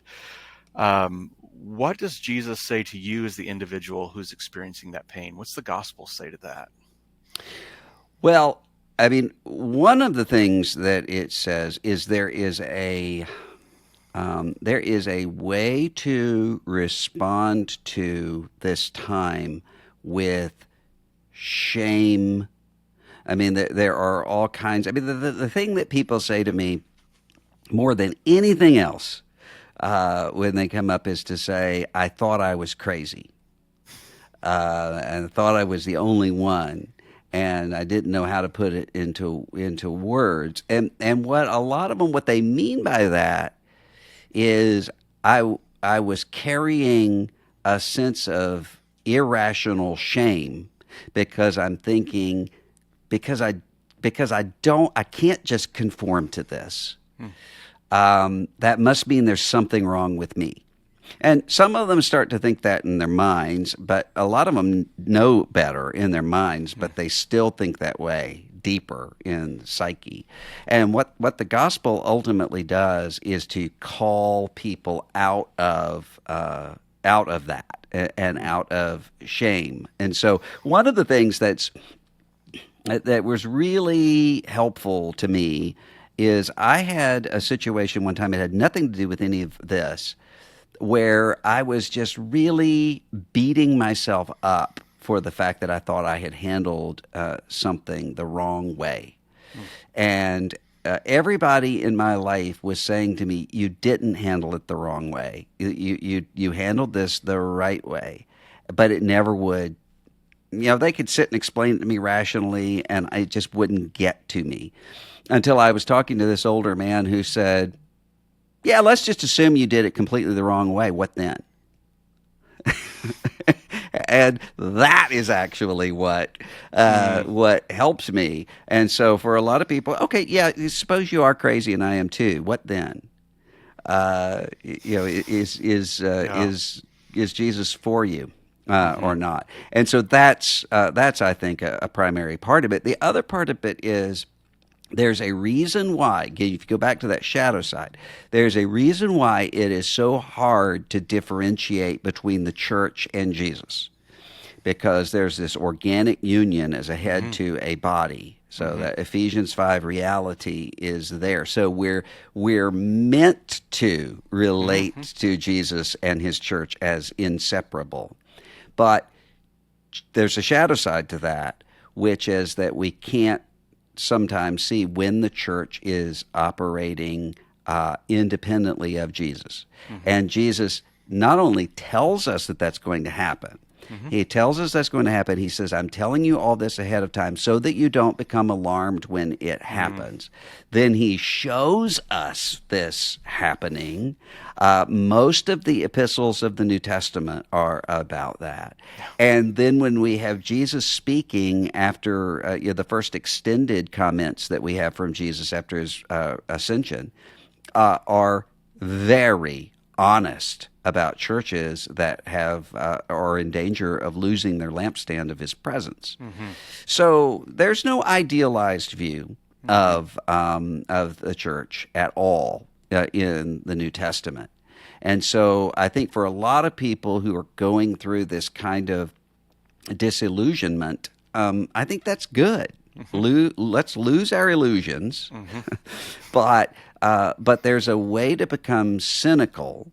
Speaker 4: What does Jesus say to you as the individual who's experiencing that pain? What's the gospel say to that?
Speaker 5: Well, I mean, one of the things that it says is there is a way to respond to this time with shame. I mean, there are all kinds. I mean, the thing that people say to me more than anything else when they come up is to say, I thought I was crazy, and thought I was the only one, and I didn't know how to put it into words. And what a lot of them, what they mean by that is I was carrying a sense of irrational shame because I'm thinking, because I can't just conform to this. That must mean there's something wrong with me. And some of them start to think that in their minds, but a lot of them know better in their minds, but they still think that way deeper in psyche. And what the gospel ultimately does is to call people out of that and out of shame. And so one of the things that was really helpful to me is I had a situation one time, it had nothing to do with any of this, where I was just really beating myself up for the fact that I thought I had handled something the wrong way. And everybody in my life was saying to me, you didn't handle it the wrong way. You handled this the right way, but it never would. They could sit and explain it to me rationally, and it just wouldn't get to me until I was talking to this older man who said, yeah, let's just assume you did it completely the wrong way. What then? And that is actually what helps me. And so for a lot of people, okay, yeah, suppose you are crazy and I am too. What then? Is Jesus for you? Or not. And so that's I think a primary part of it. The other part of it is there's a reason why, again, if you go back to that shadow side, there's a reason why it is so hard to differentiate between the church and Jesus, because there's this organic union as a head to a body. So that Ephesians 5 reality is there. So we're meant to relate to Jesus and his church as inseparable. But there's a shadow side to that, which is that we can't sometimes see when the church is operating independently of Jesus. And Jesus not only tells us that that's going to happen, He tells us that's going to happen. He says, I'm telling you all this ahead of time so that you don't become alarmed when it happens. Then he shows us this happening. Most of the epistles of the New Testament are about that. And then when we have Jesus speaking after the first extended comments that we have from Jesus after his ascension are very honest about churches that are in danger of losing their lampstand of his presence. So there's no idealized view of the church at all in the New Testament. And so I think for a lot of people who are going through this kind of disillusionment, I think that's good. Let's lose our illusions, but there's a way to become cynical.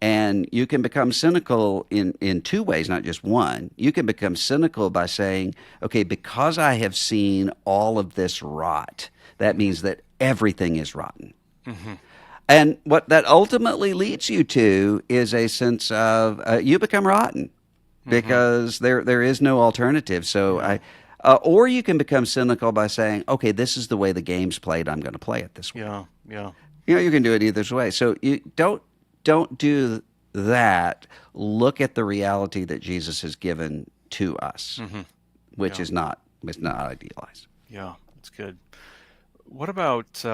Speaker 5: And you can become cynical in two ways, not just one. You can become cynical by saying, okay, because I have seen all of this rot, that means that everything is rotten. And what that ultimately leads you to is a sense of you become rotten because there is no alternative. So or you can become cynical by saying, okay, this is the way the game's played. I'm going to play it this way.
Speaker 4: Yeah.
Speaker 5: You can do it either way. So you don't do that. Look at the reality that Jesus has given to us, which is not idealized.
Speaker 4: Yeah, that's good. What about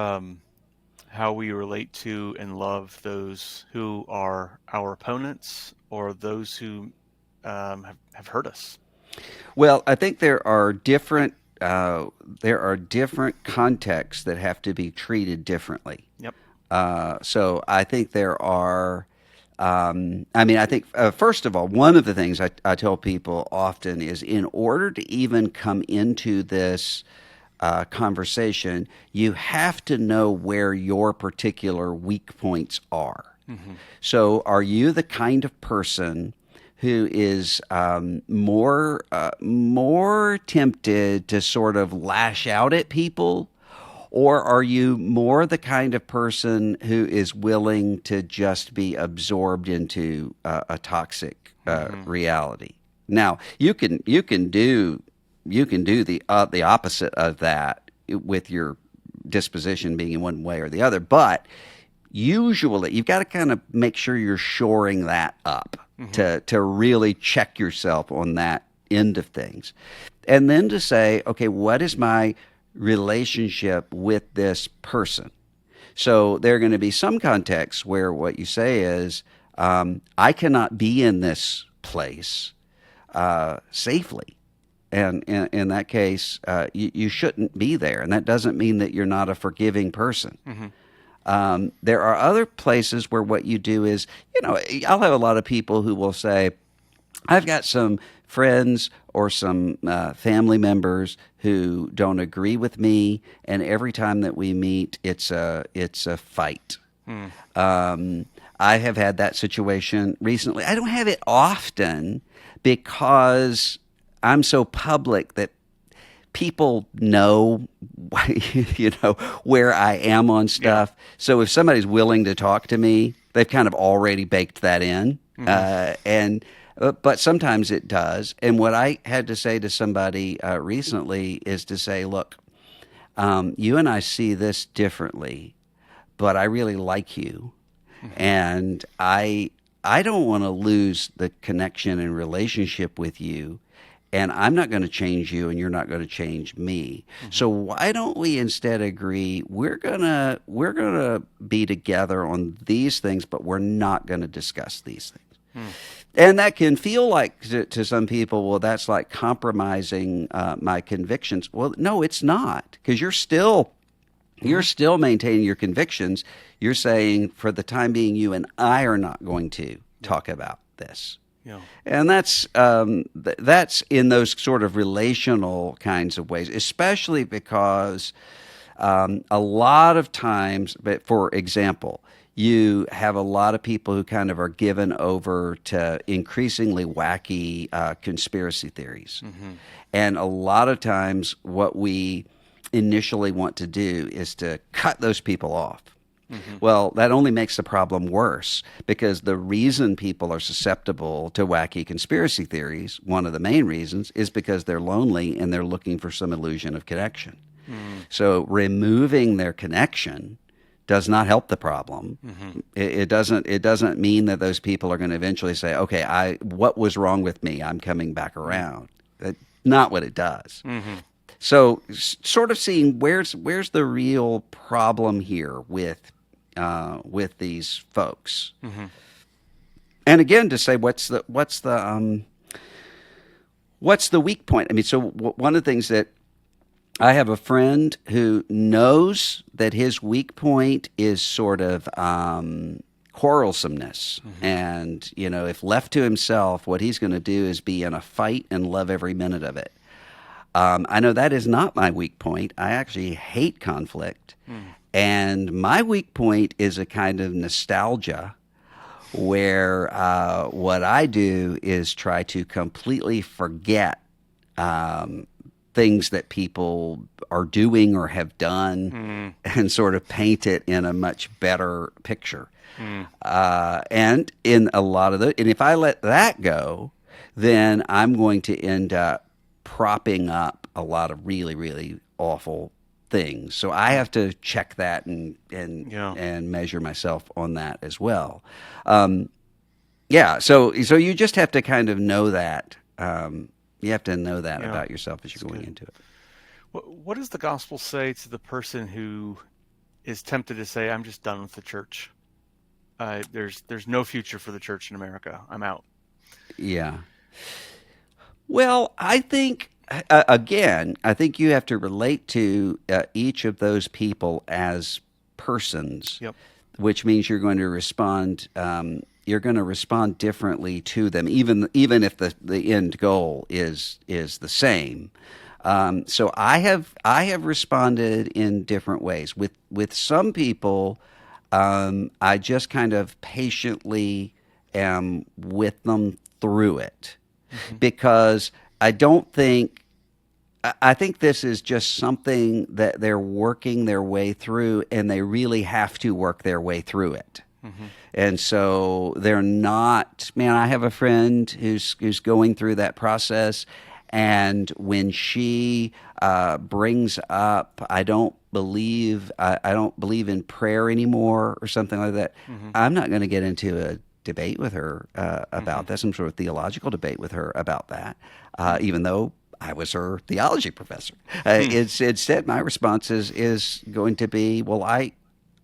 Speaker 4: how we relate to and love those who are our opponents or those who have hurt us?
Speaker 5: Well, I think there are different contexts that have to be treated differently.
Speaker 4: Yep.
Speaker 5: So I think there are. I think first of all, one of the things I tell people often is, in order to even come into this conversation, you have to know where your particular weak points are. So, are you the kind of person who is more tempted to sort of lash out at people? Or are you more the kind of person who is willing to just be absorbed into a toxic reality? Now, you can do the opposite of that with your disposition being in one way or the other, but usually you've got to kind of make sure you're shoring that up to really check yourself on that end of things, and then to say, okay, what is my relationship with this person? So there are going to be some contexts where what you say is, I cannot be in this place safely. And in that case, you shouldn't be there. And that doesn't mean that you're not a forgiving person. There are other places where what you do is, I'll have a lot of people who will say, I've got some friends or some family members who don't agree with me, and every time that we meet, it's a fight. I have had that situation recently. I don't have it often because I'm so public that people know, where I am on stuff. Yeah. So if somebody's willing to talk to me, they've kind of already baked that in, but sometimes it does. And what I had to say to somebody recently is to say, look, you and I see this differently, but I really like you. And I don't want to lose the connection and relationship with you. And I'm not going to change you, and you're not going to change me. So why don't we instead agree we're gonna be together on these things, but we're not going to discuss these things. And that can feel like to some people, well, that's like compromising my convictions. Well, no, it's not, because you're still maintaining your convictions. You're saying, for the time being, you and I are not going to talk about this. Yeah. And that's in those sort of relational kinds of ways, especially because a lot of times, but for example, you have a lot of people who kind of are given over to increasingly wacky conspiracy theories. And a lot of times what we initially want to do is to cut those people off Well, that only makes the problem worse, because the reason people are susceptible to wacky conspiracy theories, one of the main reasons, is because they're lonely and they're looking for some illusion of connection. So removing their connection does not help the problem. It doesn't mean that those people are going to eventually say, okay, what was wrong with me? I'm coming back around. That's not what it does. So sort of seeing where's the real problem here with these folks. And again, to say what's the weak point? I mean, so one of the things that I have a friend who knows that his weak point is sort of quarrelsomeness. And, if left to himself, what he's going to do is be in a fight and love every minute of it. I know that is not my weak point. I actually hate conflict. And my weak point is a kind of nostalgia where what I do is try to completely forget things that people are doing or have done and sort of paint it in a much better picture. And in a lot of and if I let that go, then I'm going to end up propping up a lot of really, really awful things. So I have to check that and measure myself on that as well. So you just have to kind of know that. You have to know that about yourself as you're going into it.
Speaker 4: What does the gospel say to the person who is tempted to say, I'm just done with the church? There's no future for the church in America. I'm out.
Speaker 5: Yeah. Well, I think, again, you have to relate to each of those people as persons, which means you're going to respond differently to them, even if the end goal is the same. So I have responded in different ways. With some people, I just kind of patiently am with them through it, because I think this is just something that they're working their way through, and they really have to work their way through it. And so they're not, I have a friend who's going through that process, and when she brings up, I don't believe in prayer anymore or something like that, I'm not going to get into a debate with her about that, some sort of theological debate with her about that, even though I was her theology professor. Instead, my response is going to be, well, I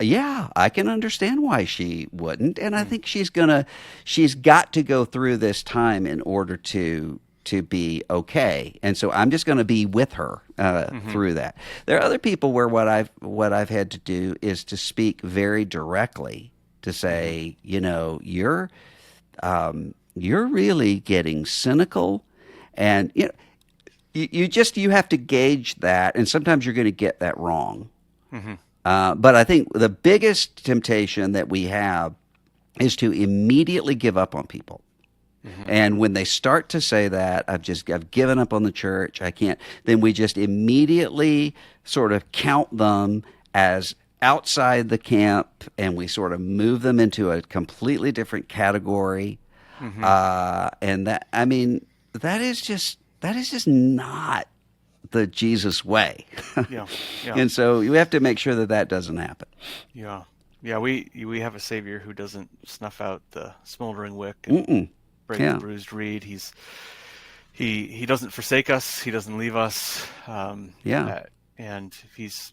Speaker 5: can understand why she wouldn't, and I think she's got to go through this time in order to be okay, and so I'm just going to be with her through that. There are other people where what I've had to do is to speak very directly, to say, you're really getting cynical, and you have to gauge that, and sometimes you're going to get that wrong. But I think the biggest temptation that we have is to immediately give up on people. And when they start to say that, I've given up on the church, I can't, then we just immediately sort of count them as outside the camp, and we sort of move them into a completely different category. And that is just not the Jesus way. And so you have to make sure that doesn't happen. We have a Savior who doesn't snuff out the smoldering wick and break the bruised reed. He doesn't forsake us. He doesn't leave us. And if he's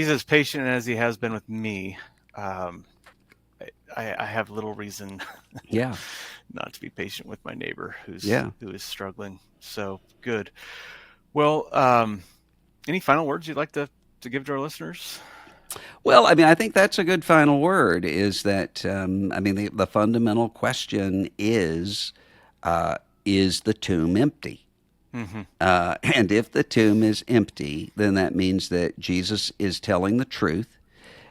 Speaker 5: as patient as he has been with me, I have little reason not to be patient with my neighbor who is struggling. So good. Well, any final words you'd like to give to our listeners? Well, I think that's a good final word, is that, the fundamental question is the tomb empty? And if the tomb is empty, then that means that Jesus is telling the truth,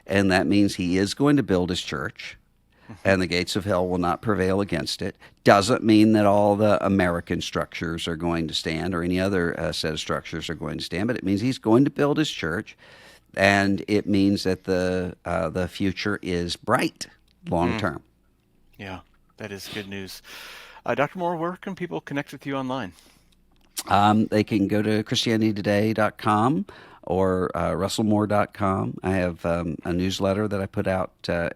Speaker 5: and that means he is going to build his church, and the gates of hell will not prevail against it. Doesn't mean that all the American structures are going to stand, or any other set of structures are going to stand, but it means he's going to build his church. and it means that the future is bright long term.
Speaker 4: Yeah, that is good news. Dr. Moore, where can people connect with you online?
Speaker 5: They can go to ChristianityToday.com or russellmoore.com. I have a newsletter that I put out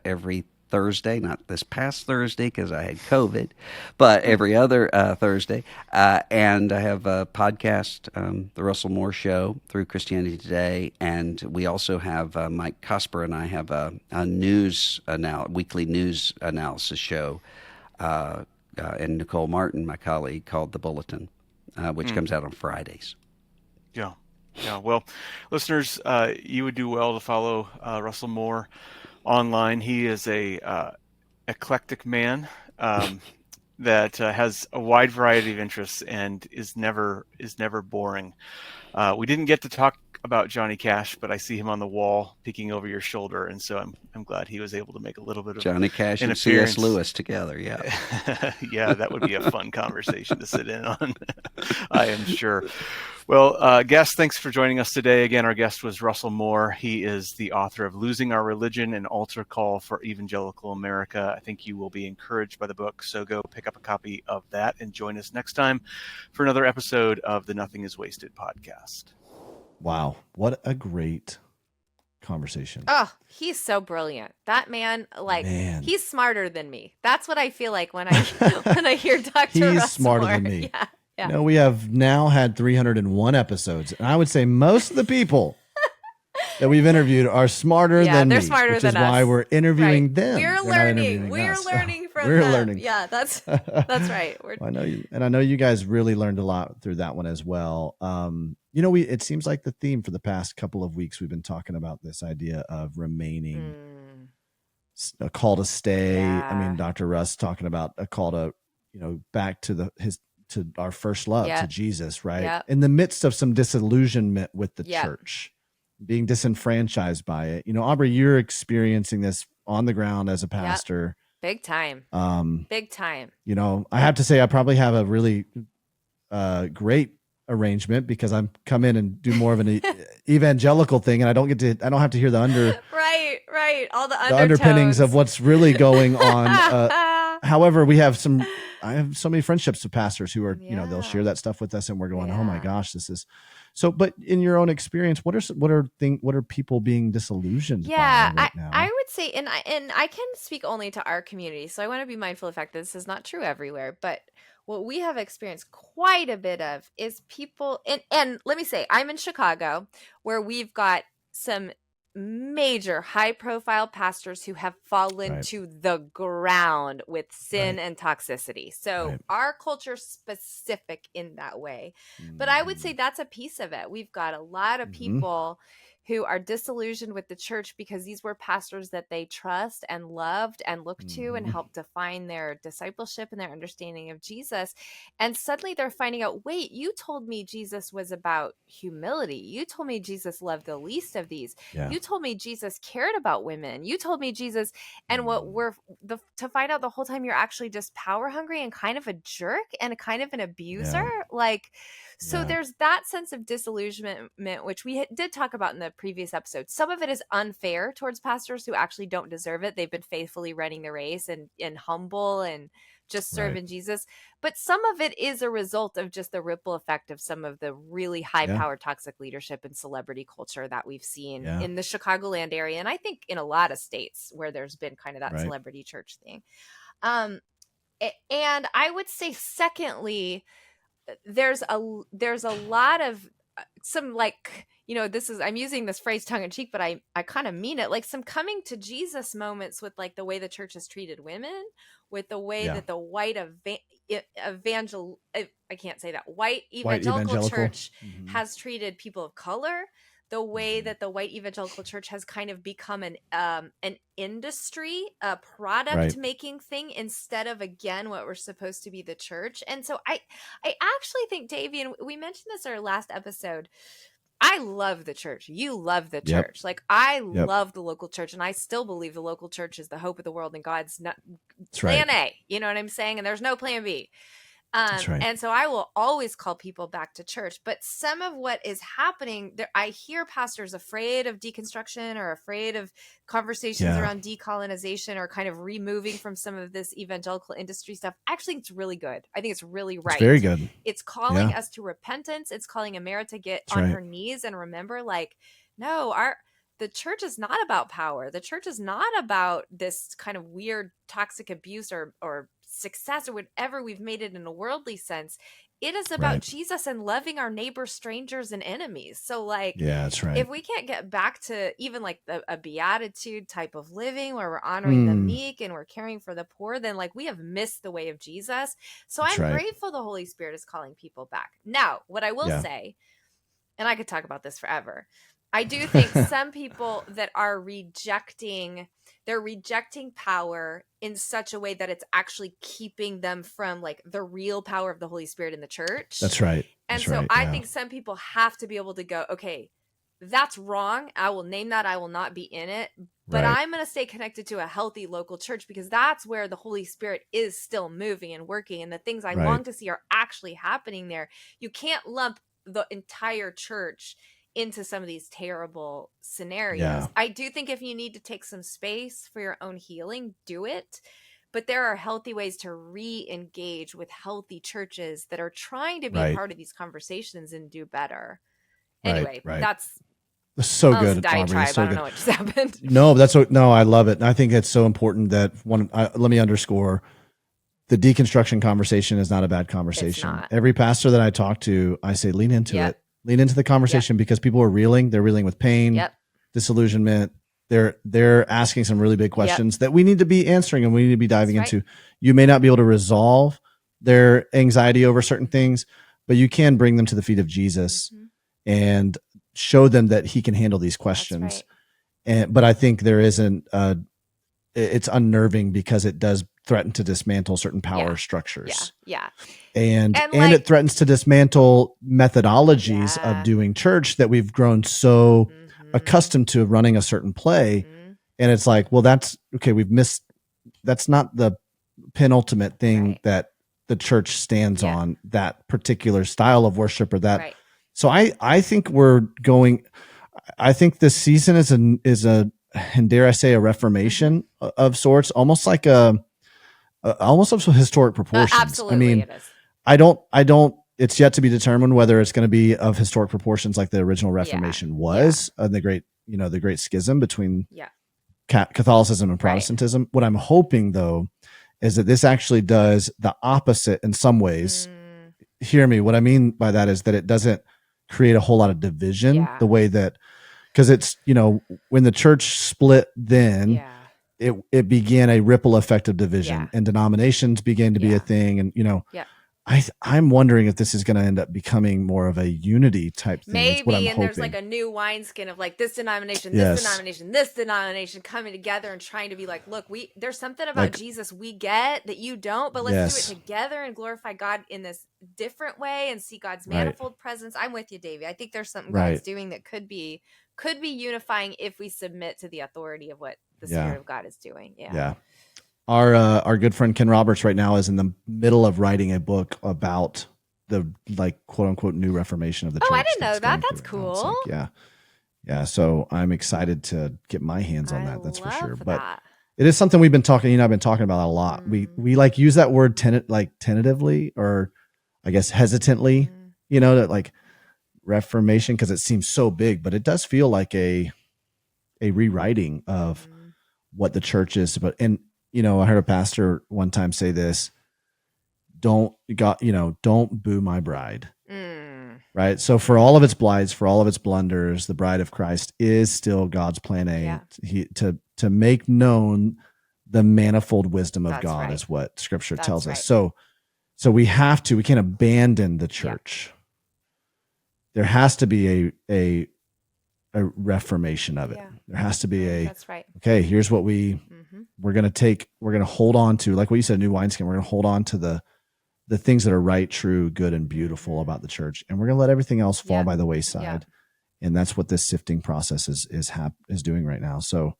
Speaker 5: every Thursday, not this past Thursday because I had COVID, but every other Thursday. And I have a podcast, The Russell Moore Show, through Christianity Today. And we also have Mike Cosper and I have a weekly news analysis show, and Nicole Martin, my colleague, called The Bulletin, which comes out on Fridays.
Speaker 4: Yeah. Yeah. Well, listeners, you would do well to follow Russell Moore online. He is a eclectic man that has a wide variety of interests and is never boring. We didn't get to talk about Johnny Cash, but I see him on the wall peeking over your shoulder, and so I'm glad he was able to make a little bit of
Speaker 5: Johnny Cash
Speaker 4: an
Speaker 5: and C.S. Lewis together. Yeah.
Speaker 4: Yeah, that would be a fun conversation to sit in on. I am sure. Well, guests, thanks for joining us today. Again, our guest was Russell Moore. He is the author of Losing Our Religion, an altar call for Evangelical America. I think you will be encouraged by the book, so go pick up a copy of that and join us next time for another episode of the Nothing is Wasted podcast.
Speaker 1: Wow, what a great conversation.
Speaker 3: Oh, he's so brilliant. That man, he's smarter than me. That's what I feel like when I hear Dr.
Speaker 1: He's
Speaker 3: Russ
Speaker 1: smarter
Speaker 3: Moore.
Speaker 1: than me.
Speaker 3: Yeah. Yeah.
Speaker 1: You know, we have now had 301 episodes, and I would say most of the people that we've interviewed are smarter than
Speaker 3: they're
Speaker 1: me,
Speaker 3: smarter
Speaker 1: which
Speaker 3: than
Speaker 1: is
Speaker 3: us.
Speaker 1: why we're interviewing
Speaker 3: Right.
Speaker 1: them.
Speaker 3: We're
Speaker 1: They're not
Speaker 3: learning.
Speaker 1: interviewing
Speaker 3: We're
Speaker 1: us.
Speaker 3: learning from
Speaker 1: We're
Speaker 3: them.
Speaker 1: learning.
Speaker 3: Yeah, that's right.
Speaker 1: I know you guys really learned a lot through that one as well. You know, it seems like the theme for the past couple of weeks we've been talking about this idea of remaining, a call to stay.
Speaker 3: Yeah.
Speaker 1: I mean, Dr. Russ talking about a call to, back to to our first love, to Jesus, right?
Speaker 3: Yep.
Speaker 1: In the midst of some disillusionment with the
Speaker 3: Yep.
Speaker 1: church, being disenfranchised by it. Aubrey, you're experiencing this on the ground as a pastor.
Speaker 3: Big time. Big time.
Speaker 1: I have to say I probably have a really great arrangement because I'm come in and do more of an evangelical thing, and I don't have to hear the
Speaker 3: right. All the
Speaker 1: underpinnings of what's really going on. However, I have so many friendships with pastors who are, they'll share that stuff with us, and we're going, oh my gosh, this is so. But in your own experience, what are people being disillusioned by right now?
Speaker 3: I would say, and I can speak only to our community, so I want to be mindful of the fact that this is not true everywhere, but what we have experienced quite a bit of is people, and let me say, I'm in Chicago, where we've got some major high-profile pastors who have fallen to the ground with sin and toxicity. So our culture's specific in that way. But I would say that's a piece of it. We've got a lot of people who are disillusioned with the church because these were pastors that they trust and loved and looked to and helped define their discipleship and their understanding of Jesus. And suddenly they're finding out, wait, you told me Jesus was about humility. You told me Jesus loved the least of these. Yeah. You told me Jesus cared about women. You told me Jesus, and to find out the whole time you're actually just power hungry and kind of a jerk and kind of an abuser. There's that sense of disillusionment, which we did talk about in the previous episode. Some of it is unfair towards pastors who actually don't deserve it. They've been faithfully running the race and humble and just serving Jesus. But some of it is a result of just the ripple effect of some of the really high-powered toxic leadership and celebrity culture that we've seen in the Chicagoland area. And I think in a lot of states where there's been kind of that celebrity church thing. And I would say, secondly, there's a lot of some I'm using this phrase tongue in cheek, but I kind of mean it, like some coming to Jesus moments with like the way the church has treated women, with the way that the white evangelical church has treated people of color, the way that the white evangelical church has kind of become an industry, a product making thing instead of, again, what we're supposed to be the church. And so I actually think, Davey, and we mentioned this in our last episode, I love the church. You love the church. Like I love the local church, and I still believe the local church is the hope of the world and God's plan A. You know what I'm saying? And there's no plan B.
Speaker 1: That's right.
Speaker 3: And so I will always call people back to church. But some of what is happening there, I hear pastors afraid of deconstruction or afraid of conversations around decolonization or kind of removing from some of this evangelical industry stuff. Actually, it's really good. I think it's really right.
Speaker 1: It's very good.
Speaker 3: It's calling us to repentance. It's calling America to get on her knees and remember, like, no, the church is not about power. The church is not about this kind of weird toxic abuse or success or whatever we've made it in a worldly sense. It is about Jesus and loving our neighbors, strangers, and enemies. So like,
Speaker 1: that's right.
Speaker 3: If we can't get back to even like a beatitude type of living where we're honoring the meek and we're caring for the poor, then like we have missed the way of Jesus. So I'm grateful the Holy Spirit is calling people back. Now, what I will say, and I could talk about this forever, I do think some people that are rejecting power in such a way that it's actually keeping them from like the real power of the Holy Spirit in the church.
Speaker 1: That's right.
Speaker 3: And so I think some people have to be able to go, okay, that's wrong. I will name that. I will not be in it. But I'm going to stay connected to a healthy local church because that's where the Holy Spirit is still moving and working. And the things I long to see are actually happening there. You can't lump the entire church into some of these terrible scenarios. I do think if you need to take some space for your own healing, do it. But there are healthy ways to re-engage with healthy churches that are trying to be a part of these conversations and do better. Anyway, that's
Speaker 1: so good.
Speaker 3: Diatribe. So I don't know what just happened.
Speaker 1: No, I love it. And I think it's so important that let me underscore, the deconstruction conversation is not a bad conversation. Every pastor that I talk to, I say, lean into it. Lean into the conversation because people are reeling. They're reeling with pain, disillusionment. They're asking some really big questions that we need to be answering and we need to be diving into. You may not be able to resolve their anxiety over certain things, but you can bring them to the feet of Jesus and show them that he can handle these questions. But I think there isn't, it's unnerving because it does threaten to dismantle certain power structures. And it threatens to dismantle methodologies of doing church that we've grown so accustomed to running a certain play. And it's like, well, that's okay. That's not the penultimate thing that the church stands on, that particular style of worship or that. So I think I think this season is a, and dare I say, a reformation of sorts, almost like almost of historic proportions.
Speaker 3: Absolutely,
Speaker 1: I mean,
Speaker 3: it is.
Speaker 1: I don't. It's yet to be determined whether it's going to be of historic proportions like the original Reformation was, the great schism between Catholicism and Protestantism. What I'm hoping, though, is that this actually does the opposite in some ways. Hear me. What I mean by that is that it doesn't create a whole lot of division the way that, because it's, when the church split, then it began a ripple effect of division and denominations began to be a thing. And, I'm wondering if this is going to end up becoming more of a unity type thing.
Speaker 3: Maybe, and there's like a new wineskin of like this denomination, this denomination coming together and trying to be like, look, there's something about Jesus we get that you don't, but let's do it together and glorify God in this different way and see God's manifold presence. I'm with you, Davey. I think there's something God's doing that could be unifying if we submit to the authority of what the Spirit of God is doing.
Speaker 1: Our good friend Ken Roberts right now is in the middle of writing a book about the quote unquote new reformation of the church.
Speaker 3: Oh, I didn't know that. That's cool.
Speaker 1: So I'm excited to get my hands on that. That's for sure. But it is something we've been talking. I've been talking about a lot. We use that word tentatively, or I guess hesitantly. That like reformation because it seems so big, but it does feel like a rewriting of what the church is. But I heard a pastor one time say this: don't boo my bride. Right. So for all of its blights, for all of its blunders, the bride of Christ is still God's plan A to make known the manifold wisdom of God is what Scripture tells us. So we can't abandon the church. There has to be a reformation of it. There has to be okay, here's what we're going to hold on to, like what you said, new wineskin. We're going to hold on to the things that are right, true, good, and beautiful about the church. And we're going to let everything else fall by the wayside. And that's what this sifting process is doing right now. So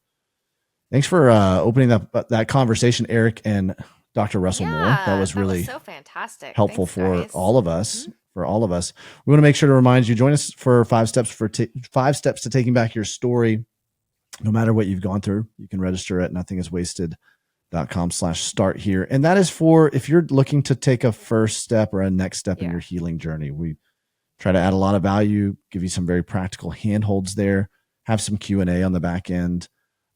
Speaker 1: thanks for opening up that conversation, Eric. And Dr. Russell Moore. That was really
Speaker 3: so fantastic.
Speaker 1: helpful
Speaker 3: Thanks,
Speaker 1: for all of us. For all of us, we want to make sure to remind you, join us for 5 steps to taking back your story. No matter what you've gone through, you can register at nothingiswasted.com/start here. And that is for if you're looking to take a first step or a next step in your healing journey. We try to add a lot of value, give you some very practical handholds there, have some Q&A on the back end.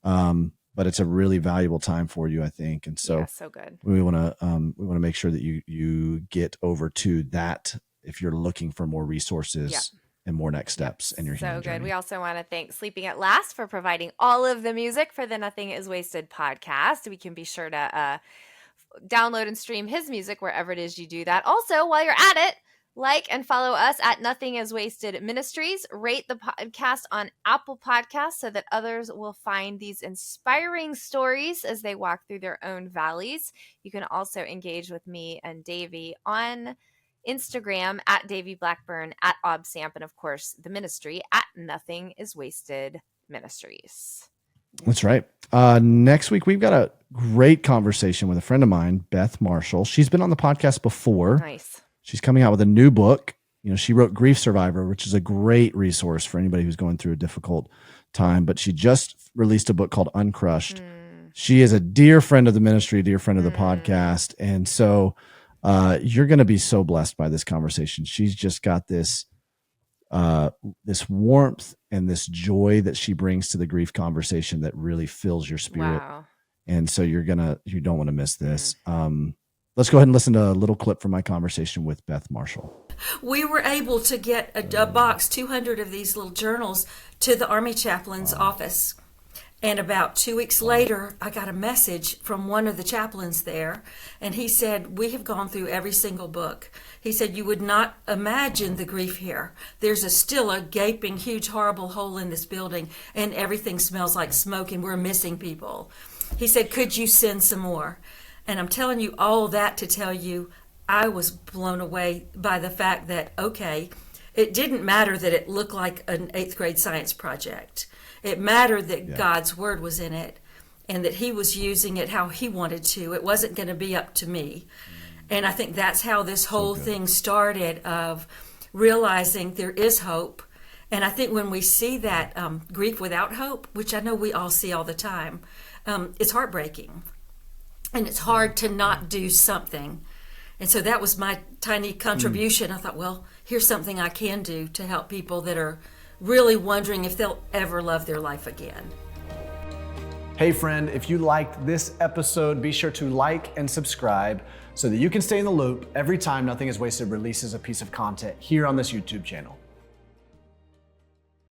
Speaker 1: But it's a really valuable time for you, I think. And so,
Speaker 3: so good.
Speaker 1: we want to make sure that you get over to that if you're looking for more resources and more next steps in your healing
Speaker 3: So good.
Speaker 1: journey.
Speaker 3: We also want to thank Sleeping at Last for providing all of the music for the Nothing is Wasted podcast. We can be sure to download and stream his music wherever it is you do that. Also, while you're at it, like and follow us at Nothing is Wasted Ministries. Rate the podcast on Apple Podcasts so that others will find these inspiring stories as they walk through their own valleys. You can also engage with me and Davey on Instagram at Davey Blackburn, at ObSamp, and of course the ministry at Nothing is Wasted Ministries.
Speaker 1: That's right. Next week, we've got a great conversation with a friend of mine, Beth Marshall. She's been on the podcast before.
Speaker 3: Nice.
Speaker 1: She's coming out with a new book. She wrote Grief Survivor, which is a great resource for anybody who's going through a difficult time. But she just released a book called Uncrushed. She is a dear friend of the ministry, a dear friend of the podcast. And so you're going to be so blessed by this conversation. She's just got this warmth and this joy that she brings to the grief conversation that really fills your spirit.
Speaker 3: Wow. And so
Speaker 1: you don't want to miss this. Let's go ahead and listen to a little clip from my conversation with Beth Marshall.
Speaker 7: We were able to get a box, 200 of these little journals, to the Army chaplain's office. And about 2 weeks later, I got a message from one of the chaplains there, and he said, we have gone through every single book. He said, you would not imagine the grief here. There's still a gaping, huge, horrible hole in this building, and everything smells like smoke, and we're missing people. He said, could you send some more? And I'm telling you all that to tell you, I was blown away by the fact that, okay, it didn't matter that it looked like an 8th grade science project. It mattered that God's word was in it and that he was using it how he wanted to. It wasn't going to be up to me. And I think that's how this whole thing started, of realizing there is hope. And I think when we see that grief without hope, which I know we all see all the time, it's heartbreaking. And it's hard to not do something. And so that was my tiny contribution. I thought, well, here's something I can do to help people that are really wondering if they'll ever love their life again.
Speaker 8: Hey friend, if you liked this episode, be sure to like and subscribe so that you can stay in the loop every time Nothing is Wasted releases a piece of content here on this YouTube channel.